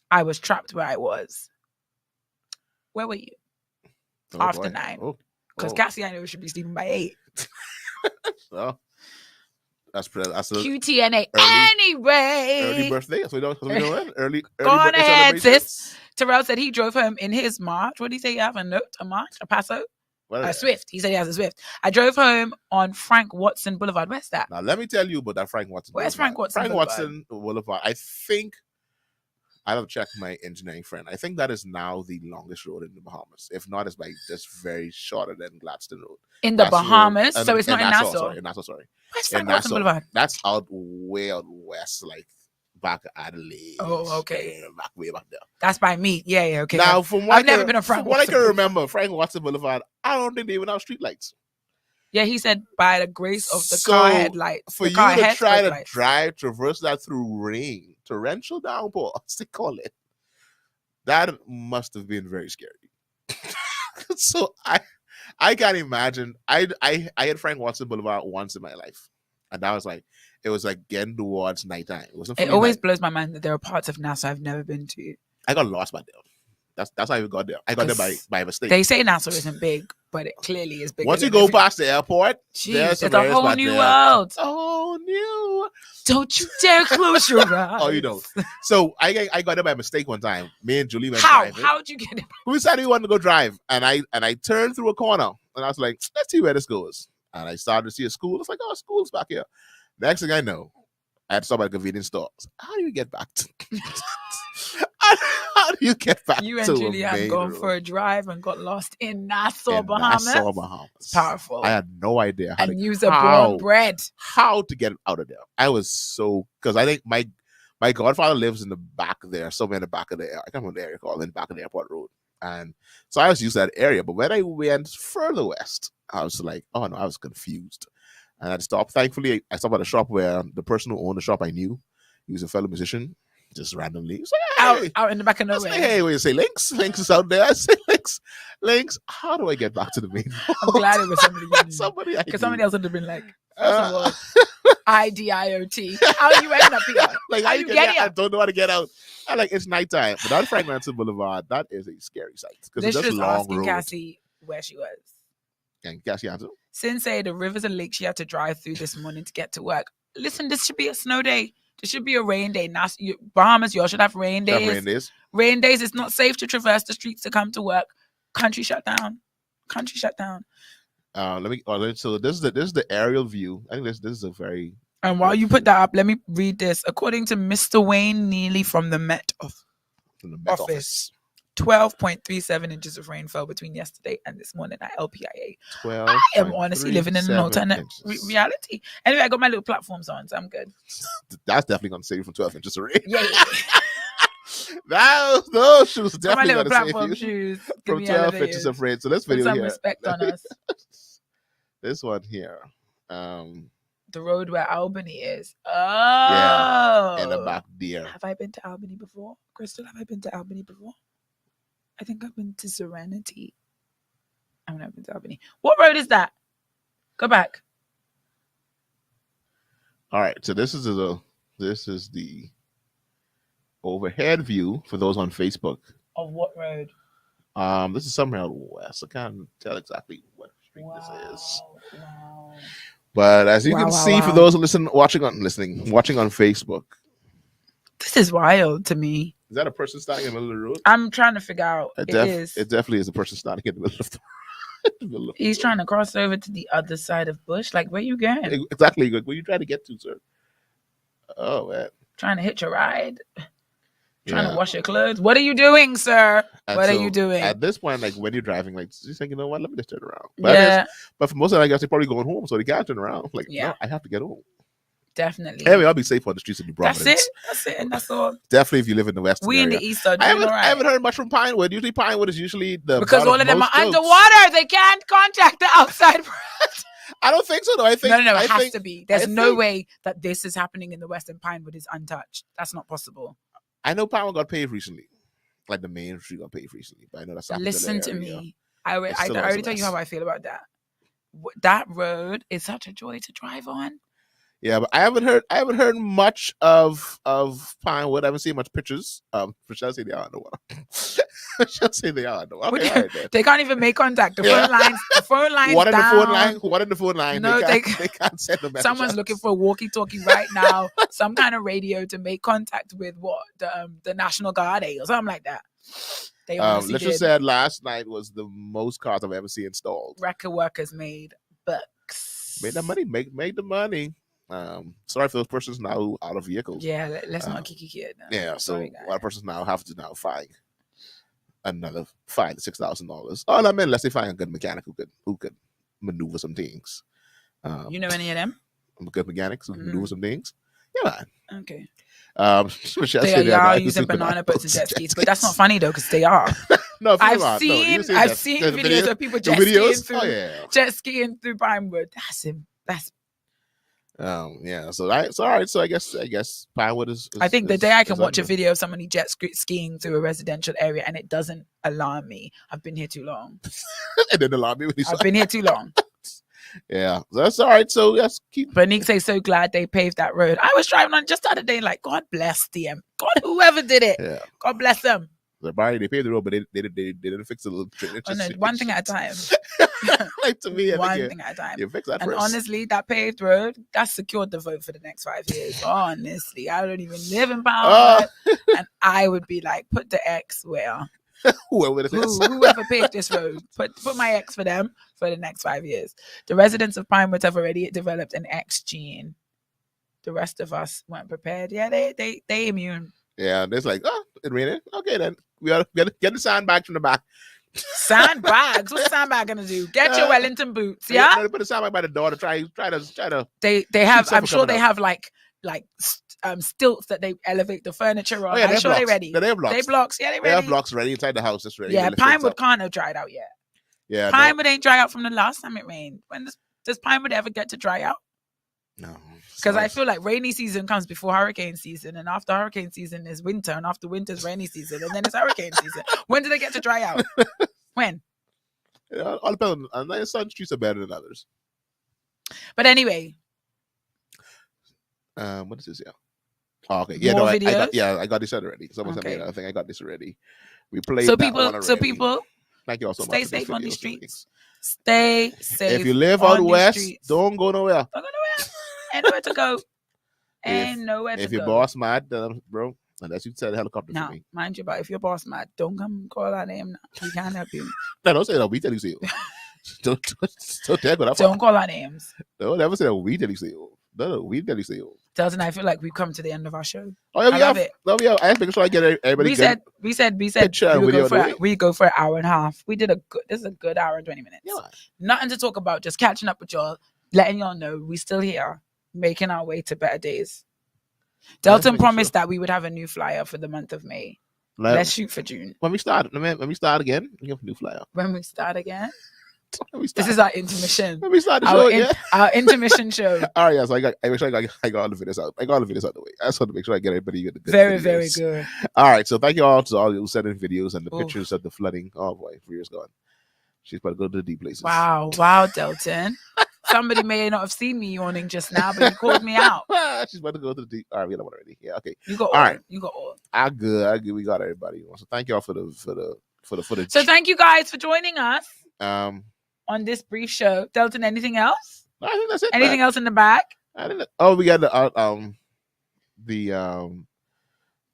I was trapped where I was. Where were you? After 9. Because Cassie, I know we should be sleeping by 8. So, that's QTNA. Anyway. Early birthday. That's what we're doing. Early Go on ahead, sis. Terrell said he drove home in his March. What did he say? You have a note? A March? A Paso? A Swift. He said he has a Swift. I drove home on Frank Watson Boulevard. Where's that? Now, let me tell you about that Frank Watson Where's Boulevard. Frank Watson Frank Boulevard? Watson Boulevard. I think, I have to check my engineering friend. I think that is now the longest road in the Bahamas. If not, it's like just very shorter than Gladstone Road. In the Bahamas? So it's not in Nassau? In Nassau, sorry. Where's Frank Watson Boulevard? That's way out west, like back at Adelaide. Oh, okay. Way back there. That's by me. Yeah, okay. Now, I've never been a Frank Watson. What I can remember, Frank Watson Boulevard, I don't think they even have street lights. Yeah, he said by the grace of the car headlights. For you to try to traverse that through rain, torrential downpour, as they call it, that must have been very scary. So I can't imagine. I had Frank Watson Boulevard once in my life, and that was like, it was like getting towards nighttime. It always blows my mind that there are parts of Nassau I've never been to. I got lost by there. That's how I got there. I got there by mistake. They say Nassau isn't big, but it clearly is big. Once you go past the airport, there's a whole new world. Oh, new. Don't you dare close your eyes. Oh, you don't. So I got there by mistake one time. Me and Julie went How? driving. How'd you get it? We decided we wanted to go drive, and I turned through a corner, and I was like, let's see where this goes. And I started to see a school. It's like, oh, school's back here. Next thing I know, I had to stop at a convenience store. How do you get back to How do you get back You and to Julie had gone for a drive and got lost in Nassau, Bahamas. Nassau, Bahamas. Powerful. I had no idea how and use a born bred. how to get out of there. I was so because I think my godfather lives in the back there, somewhere in the back of the I can't remember the area called in the back of the airport road. And so I was used to that area. But when I went further west, I was like, oh no, I was confused. And I stopped. Thankfully, I stopped at a shop where the person who owned the shop I knew. He was a fellow musician. Just randomly. So, hey, out in the back of nowhere. Like, hey, when you say links is out there. I say links. How do I get back to the main road? I'm glad it was somebody you knew. Somebody because somebody else would have been like, first of all, IDIOT. How are you ending up here? Like, how you get here? I don't know how to get out. I like it's nighttime. But on Frank Manson Boulevard, that is a scary sight. Because it's just long asking road. Cassie where she was. And Cassie answered. Sensei, the rivers and lakes she had to drive through this morning to get to work. Listen, this should be a snow day. This should be a rain day. Bahamas, y'all should have rain days. Rain days. It's not safe to traverse the streets to come to work. Country shut down. So this is the aerial view. I think this is a very. And while you put that up, let me read this. According to Mr. Wayne Neely from the Met Office, 12.37 inches of rain fell between yesterday and this morning at LPIA. I am honestly living in an alternate reality. Anyway, I got my little platforms on, so I'm good. That's definitely going to save you from 12 inches of rain. Yeah. Those shoes definitely going to platform save you shoes from 12 inches of rain. So let's video some here. Respect on us. This one here. The road where Albany is. Oh. Yeah, in the back there. Have I been to Albany before? Crystal, have I been to Albany before? I think I've been to Serenity. I've never been to Albany. What road is that? Go back. All right. So this is the overhead view for those on Facebook. Of what road? This is somewhere out west. I can't tell exactly what street this is. Wow. But as you can see, for those who watching on Facebook. This is wild to me. Is that a person standing in the middle of the road? I'm trying to figure out. It definitely is a person standing in the middle of the road. He's trying to cross over to the other side of Bush. Like, where you going? Exactly. Where you trying to get to, sir? Oh, man. Trying to hitch a ride? Trying to wash your clothes? What are you doing, sir? What are you doing? At this point, like, when you're driving, like, you think, you know what? Let me just turn around. But for most of them, I guess they're probably going home, so they can't turn around. Like, no, I have to get home. Definitely. Anyway, I'll be safe on the streets of New Providence. That's it, and that's all. Definitely, if you live in the West. We in the East are doing I haven't heard much from Pinewood. Usually, Pinewood is usually because all of them are underwater. They can't contact the outside world. I don't think so, though. I think no. It has to be. There's no way that this is happening in the West and Pinewood is untouched. That's not possible. I know Pinewood got paved recently, like the main street got paved recently. But I know that's listen to me. I already tell you how I feel about that. That road is such a joy to drive on. Yeah, but I haven't heard much of Pinewood. I haven't seen much pictures. Shall I say they are underwater? Shall I say they are underwater? Okay, right, they can't even make contact. The phone lines. What down. in the phone line? No, they can't send a message. Someone's looking for a walkie-talkie right now. Some kind of radio to make contact with the National Guard or something like that. They let's just say last night was the most cars I've ever seen installed. Record workers made bucks. Made the money. Made the money. Sorry for those persons now out of vehicles. Yeah, let's not kiki kid. Yeah, so a lot of persons now have to find another $5,000 to $6,000. Oh, I mean, unless they find a good mechanic who could maneuver some things. You know any of them? Good mechanics who maneuver some things. Yeah, man. Okay. They are using banana boats and jet skis, but that's not funny though because they are. No, I've seen videos of people jet skiing through Pinewood. That's. Yeah. So all right. So I guess Pinewood is. I think the day I can watch a video of somebody jet skiing through a residential area and it doesn't alarm me, I've been here too long. It didn't alarm me when I've been here too long. Yeah, that's all right. So yes, But Nick say so glad they paved that road. I was driving on just the other day, like God bless them, God whoever did it, God bless them. They paved the road, but they didn't fix the little drainage. Oh, no, one thing at a time. Like to me, I One think thing at a time. you fix that And first. honestly, that paved road, that secured the vote for the next 5 years. Honestly, I don't even live in Palmer. And I would be like, put the X where? Whoever it is. Whoever paved this road, put my X for them for the next 5 years. The residents of Pinewood have already developed an X gene. The rest of us weren't prepared. Yeah, they immune. Yeah, and it's like, oh, it raining. Okay, then we gotta get the sandbags from the back. Sandbags? What's sandbag gonna do? Get your Wellington boots, yeah? No, put the sandbag by the door to try to. They have. Keep I'm something sure they coming have like stilts that they elevate the furniture on. Oh, yeah, I'm sure blocks. they're ready. No, they have blocks. They blocks. Yeah, they They ready. have blocks ready inside the house. It's ready. Yeah, They lift things Pinewood up. can't have dried out yet. Yeah, Pinewood ain't dry out from the last time it rained. When does Pinewood ever get to dry out? no. Because I feel like rainy season comes before hurricane season, and after hurricane season is winter, and after winter is rainy season, and then it's hurricane season. When do they get to dry out? When? All depends. And some streets are better than others. But anyway, What is this? Yeah. Oh, okay. Yeah, More no, I videos? got this already. Someone sent me Okay. another thing. I got this already. We played so that one people, already. Thank you all so stay much. for these safe on these videos. streets. Stay safe. If you live on out these west, streets. don't go nowhere. Don't go nowhere. Ain't nowhere to go. Ain't nowhere to go. If your boss mad, bro, unless you tell the helicopter Now, for me. mind you, but if your boss mad, don't come call our name. Now. We can't help you. No, don't say that. We tell you so. don't tell go that far. Don't call our names. Don't ever say that. We tell you so. No, we tell you so. Delton, I feel like we've come to the end of our show. Oh yeah, I love it. No, yeah. I have to make sure I get everybody. We said picture and we video go for of the we go for an hour and a half. We did this is a good hour and 20 minutes. Yeah. Nothing to talk about, just catching up with y'all, letting y'all know we still here, making our way to better days. Delton making promised sure. that we would have a new flyer for the month of May. Like, Let's shoot for June. when we start again, we have a new flyer. When we start again. When we start, This is our intermission. when we start the show, yeah. Our intermission show. All right, yeah. So I make sure I got all the videos out. I got all the videos out of the way. I just want to make sure I get everybody good. Very, videos. very good. All right, so thank you all to all who sent in videos and the Oof. pictures of the flooding. Oh boy, Rhea's gone. She's about to go to the deep places. Wow, Delton. Somebody may not have seen me yawning just now, but you called me out. She's about to go to the deep. All right, we got one already. Yeah, okay. You got All all. right. You got all. I good. We got everybody. So thank you all for the footage. So thank you guys for joining us um, on this brief show. Delton, anything else? I think that's it. Anything else in the bag? I didn't. Oh, we got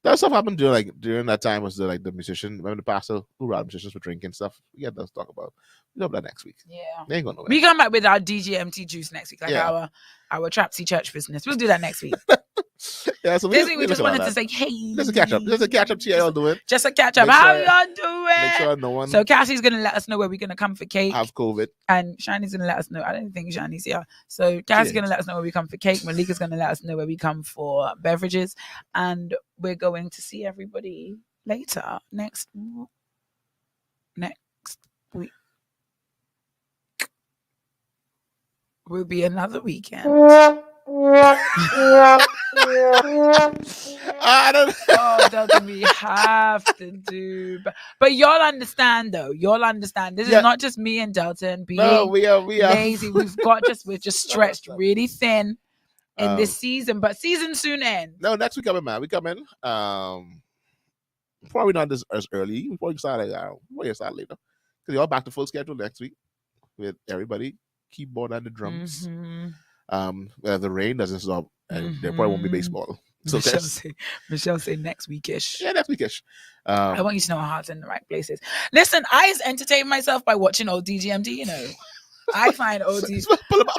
that stuff happened during that time was the musician. Remember the pastor who robbed musicians for drinking stuff? We got to talk about. We'll talk about that next week. Yeah. They ain't going nowhere. We come back with our DGMT juice next week, like Yeah. our Trapsy Church business. We'll do that next week. Yeah, so This week we look just about wanted to that. say, hey. Just a catch up. Just a catch up. See how y'all doing. Just a catch up. Make How sure- y'all doing? Make sure no one So Cassie's gonna let us know where we're gonna come for cake, have COVID. and Shani's gonna let us know. I don't think Shani's here. So Cassie's Yeah. gonna let us know where we come for cake. Malika's gonna let us know where we come for beverages, and we're going to see everybody later next week. Will be another weekend. I don't. Oh, Delton, we have to do, but y'all understand though. Y'all understand. This Yeah. is not just me and Delton being No, we are. lazy. We're just stretched really thin in this Um, season, but season soon ends. No, next week coming, man. We come in. Probably not this as early. We probably start later because y'all back to full schedule next week with everybody keyboard and the drums. Mhm. The rain doesn't stop, and there probably won't be Mhm. baseball. So Michelle say next weekish. yeah, next weekish. I want you to know our heart's in the right places. Listen, I entertain myself by watching old DGMT. You know, I find old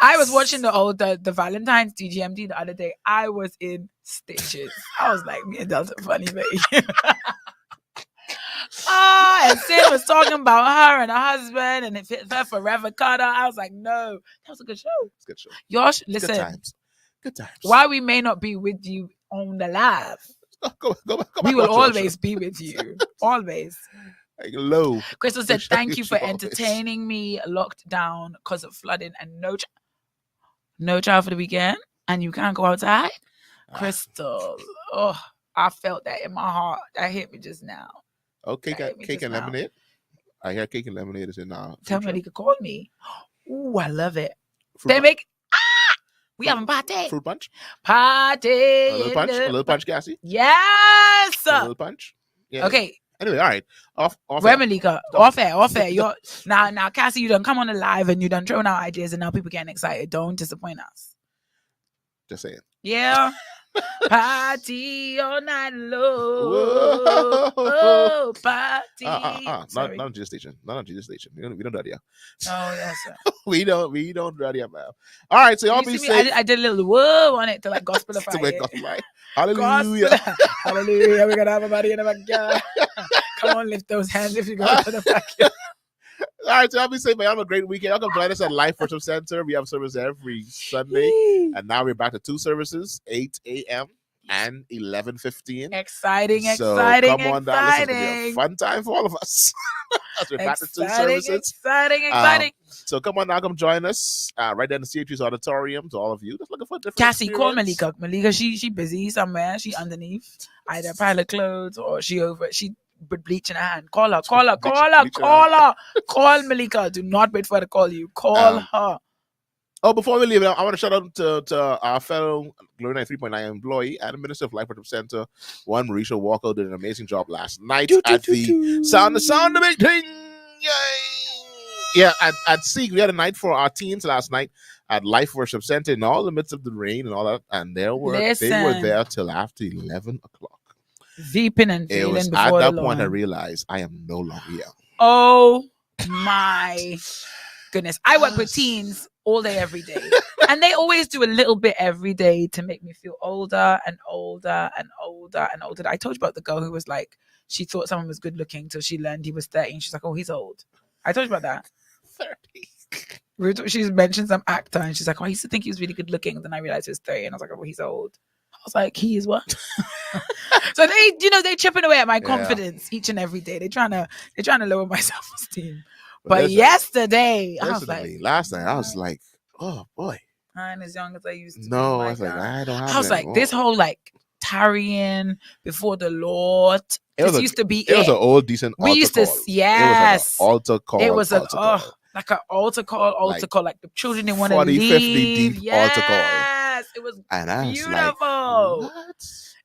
I was watching the Valentine's DGMT the other day. I was in stitches. I was like, me and Delta funny, baby. And Sid was talking about her and her husband, and if it's her forever cutter. I was like, no, that was a good show. It's a good show. Y'all, Good listen. times. Good times. While we may not be with you on the live, Go back, we will watch that always show. be with you. Always. Like, low. Crystal said, Michelle, thank you for always. entertaining me locked down because of flooding and no child for the weekend, and you can't go outside. Crystal, oh, I felt that in my heart. That hit me just now. Oh, cake That hit me and just now. lemonade. I hear cake and lemonade is in Tell me they could call me. Ooh, I love it. fruit They punch. make we having party. Fruit punch. Party. A little in punch. the- A little punch, Cassie. Yes. A little punch. Yeah. Okay, Anyway, all right. Off Where air. Malika? Off air. You're now, Cassie, you done come on the live and you done thrown out ideas and now people getting excited. Don't disappoint us. Just saying. Yeah. Party all night long. Whoa. Oh, party. Not on G station. Not on G station. We don't do that here. Oh, yes, sir. we don't do that here, man. All right, so y'all You be see me? safe. I did a little whoa on it to like gospelify To make it. gospel, right? Hallelujah. Hallelujah. We're gonna have a body in the backyard. Come on, lift those hands if you go to the backyard. All right, so y'all be safe, man. Have a great weekend. Y'all come join us at Life Worship Center. We have service every Sunday, and now we're back to 2 services, 8 a.m. and 11:15. Exciting. So come on down. This is gonna be a fun time for all of us. As we're back to 2 services. Exciting. So come on now, come join us right there in the CHU's auditorium. To all of you, just looking for a different. Cassie, call experience. Malika. Malika, she busy somewhere. She underneath either a pile of clothes or she with bleach in her hand. Call her. Call Malika. Do not wait for her to call you. Call her. Oh, before we leave, I want to shout out to our fellow Glory 93.9 employee and the Minister of Life Worship Center, one Marisha Walker, did an amazing job last night at the Sound the Big Thing. Yay! Yeah, at Seek, we had a night for our teens last night at Life Worship Center in all the midst of the rain and all that, and they were there till after 11 o'clock. Veeping and It feeling was before at the that Lord. point I realized I am no longer here. Oh my goodness. I work with teens all day, every day. And they always do a little bit every day to make me feel older and older and older and older. I told you about the girl who was like, she thought someone was good looking till she learned he was 30. And she's like, oh, he's old. I told you about that. 30. She's mentioned some actor and she's like, oh, I used to think he was really good looking. Then I realized he was 30. And I was like, oh, he's old. I was like, he is what? So they're chipping away at my confidence each and every day. They're trying to lower my self-esteem. But yesterday, I was like, last night, I was like, oh boy. I ain't as young as I used to. No, I was like, I don't have I was like, this whole like tarrying before the Lord. This used to be it was an old decent altar we used to call. yes. It was like an altar call. It was like an altar call. Like the children didn't want to 40, leave. 50 deep altar call. Yes, it was beautiful. Like, what?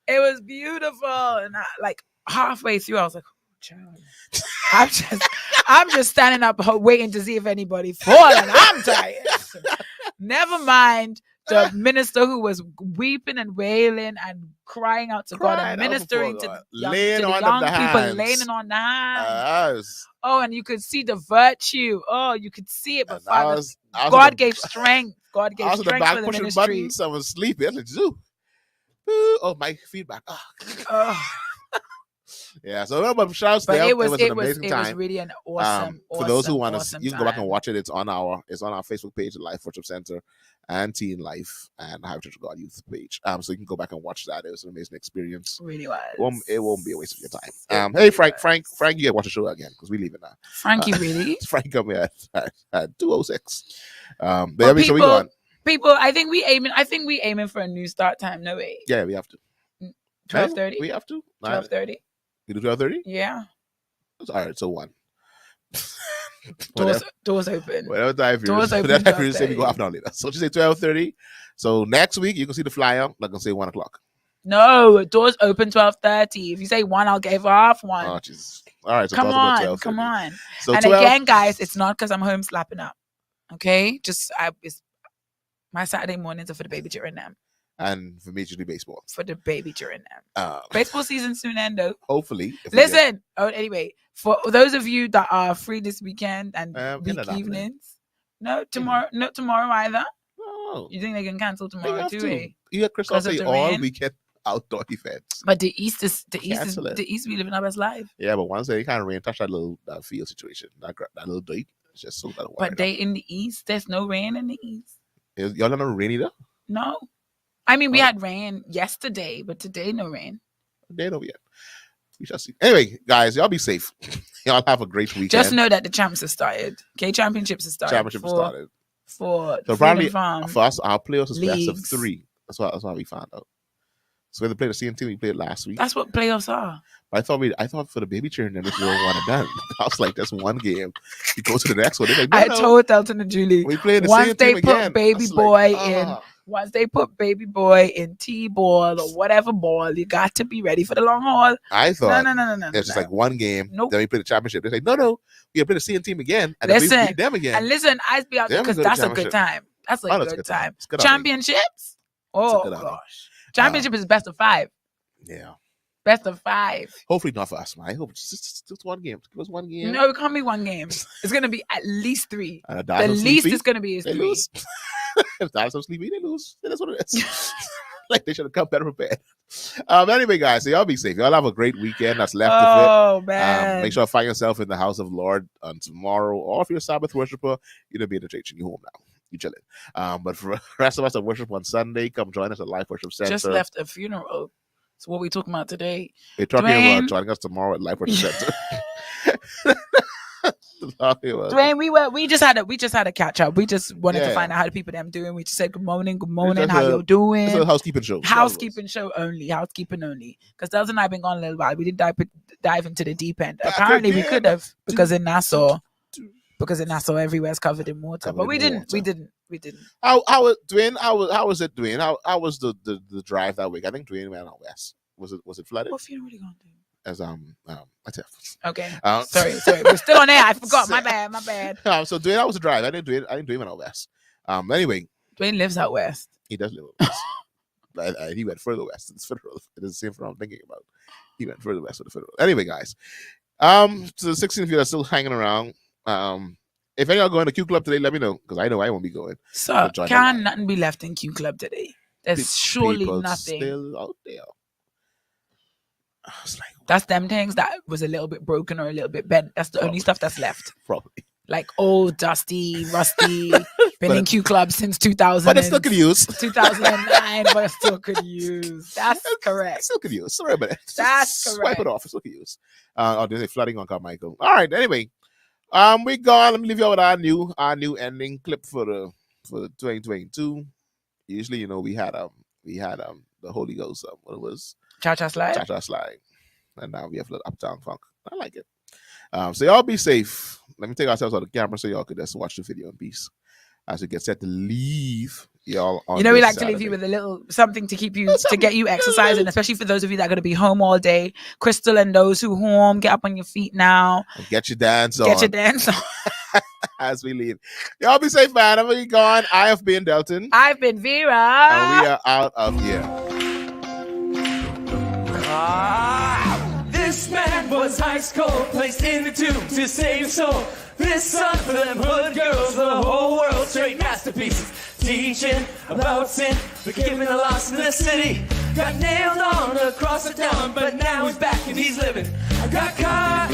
It was beautiful. And I, like halfway through, I was like, oh, child. I'm just standing up waiting to see if anybody falls, and I'm tired. Never mind the minister who was weeping and wailing and crying out to God and ministering to the young people, laying on the hands. Oh, and you could see the virtue. Oh, you could see it. But Father, God gave strength. God gave strength for the ministry. Buttons, I was sleepy. I was like, zoo. Oh, my feedback. Oh. Yeah, so shouts there. It was an amazing time. It was really an awesome. For those who want to, awesome you can go back and watch it. It's on our Facebook page, the Life Worship Center, and Teen Life, and High Church of God Youth page. So you can go back and watch that. It was an amazing experience. Really was. It won't be a waste of your time. Hey, Frank, you gotta watch the show again because we leave it now. Frankie, really? Frank come here at 2:06. But so we go on. People, I think we aiming for a new start time. No way. Yeah, we have to. 12:30. We have to. 12:30. You do 12:30? Yeah. All right, so 1. Doors open. Whatever time doors open. Whatever you say, we go half an hour later. So she say 12:30. So next week you can see the flyer. I'm not gonna say 1 o'clock. No, doors open 12:30. If you say 1, I'll give half 1. Oh Jesus! All right, so come on. So and 12... again, guys, it's not because I'm home slapping up. Okay, it's my Saturday mornings are for the baby during them. And for me, it's usually baseball. For the baby during them. Baseball season soon end though. Hopefully. Listen. Anyway, for those of you that are free this weekend and week evenings, tomorrow either. No. You think they can cancel tomorrow too? You got Chris say all weekend outdoor events. But the East we live in our best life. Yeah, but once they kind of rain touch that little field situation, that little dirt, it's just so that. But they in the East, there's no rain in the East. Y'all not rain either? No. I mean, we had rain yesterday, but today no rain. They don't yet. We shall see. Anyway, guys, y'all be safe. Y'all have a great weekend. Just know that the champs have started. Okay, championships have started. So probably for us, our playoffs is best of 3. That's why we found out. So we had to play the same team we played last week. That's what playoffs are. I thought for the baby children this year one and done. I was like, that's one game. You go to the next one. Like, I told Elton and Julie we played the once same they team put again. baby boy in once they put baby boy in T-ball or whatever ball, you got to be ready for the long haul. I thought No. it's just like one game. Nope. Then we play the championship. They say, no, we play the senior team again, and Listen, then we beat them again. And listen, I be out there Then we because go to that's a good championship. time. That's a Oh, that's good time. It's good outing. Championships? Oh, good outing. gosh. Championship is best of 5. Yeah. Best of 5. Hopefully not for us, man. I hope it's just one game. Give us one game. No, it can't be one game. It's going to be at least 3. And The least it's going to be is they 3. lose. If that's so sleepy, they lose. That's what it is. Like they should have come better prepared. Anyway, guys, so y'all be safe. Y'all have a great weekend that's left of Oh, man. it. Make sure to find yourself in the house of Lord on tomorrow, or if you're a Sabbath worshiper, you don't be in the church and you home now. You chilling. But for the rest of us that worship on Sunday, come join us at Life Worship Center. Just left a funeral. So what we talking about today? They're talking Dwayne. about joining us tomorrow at Life Worship Center. Dwayne, we just had a catch up. We just wanted to Yeah. five out how the people them doing. We just said good morning, just how a- you doing? It's a housekeeping show. Housekeeping only. Because Dels and I been gone a little while. We didn't dive into the deep end. Back Apparently we again. could have because in Nassau everywhere's covered in water. Covered But we in didn't. water. We didn't. How was Dwayne? How was it, Dwayne? How was the drive that week? I think Dwayne went out west. Was it flooded? What funeral are you going to do? As Okay. Um, Sorry. We're still on air. I forgot. My bad. So Dwayne, how was the drive? I didn't Dwayne went out west. Anyway, Dwayne lives out west. he does live out west. He went further west. It's federal. It is the same thing I'm thinking about. He went further west with the federal. Anyway, guys. So the 16 of you are still hanging around. If any of you are going to Q Club today, let me know because I know I won't be going. So join can the nothing be left in Q Club today? There's surely People nothing. still out there. I was like, That's them things that was a little bit broken or a little bit bent. That's the only Probably. stuff that's left. probably. Like old, dusty, rusty. Been But in Q Club since 2000. But it's still could use. 2009, but it still could use. That's correct. Still could use. Sorry about it. That's Just correct. Swipe it off. It's still could use. There's a flooding on Carmichael. All right. Anyway, we gone. Let me leave you with our new ending clip for the 2022. Usually, we had the Holy Ghost. What it was. Cha-cha slide. Cha-cha slide. And now we have the Uptown Funk. I like it. So y'all be safe. Let me take ourselves out of the camera so y'all could just watch the video in peace as we get set to leave y'all on We this like to leave you Saturday. with a little something to keep you, to get you exercising, especially for those of you that are going to be home all day. Crystal and those who home, get up on your feet now. And get your dance on. Get your dance on. As we leave. Y'all be safe, man. I'm really gone. I have been Delton. I've been Vera. And we are out of here. This man was ice cold, placed in the tomb to save his soul. This song for them hood girls, the whole world straight masterpieces. Teaching about sin, forgiving the lost in the city. Got nailed on across the town, but now he's back and he's living. I got caught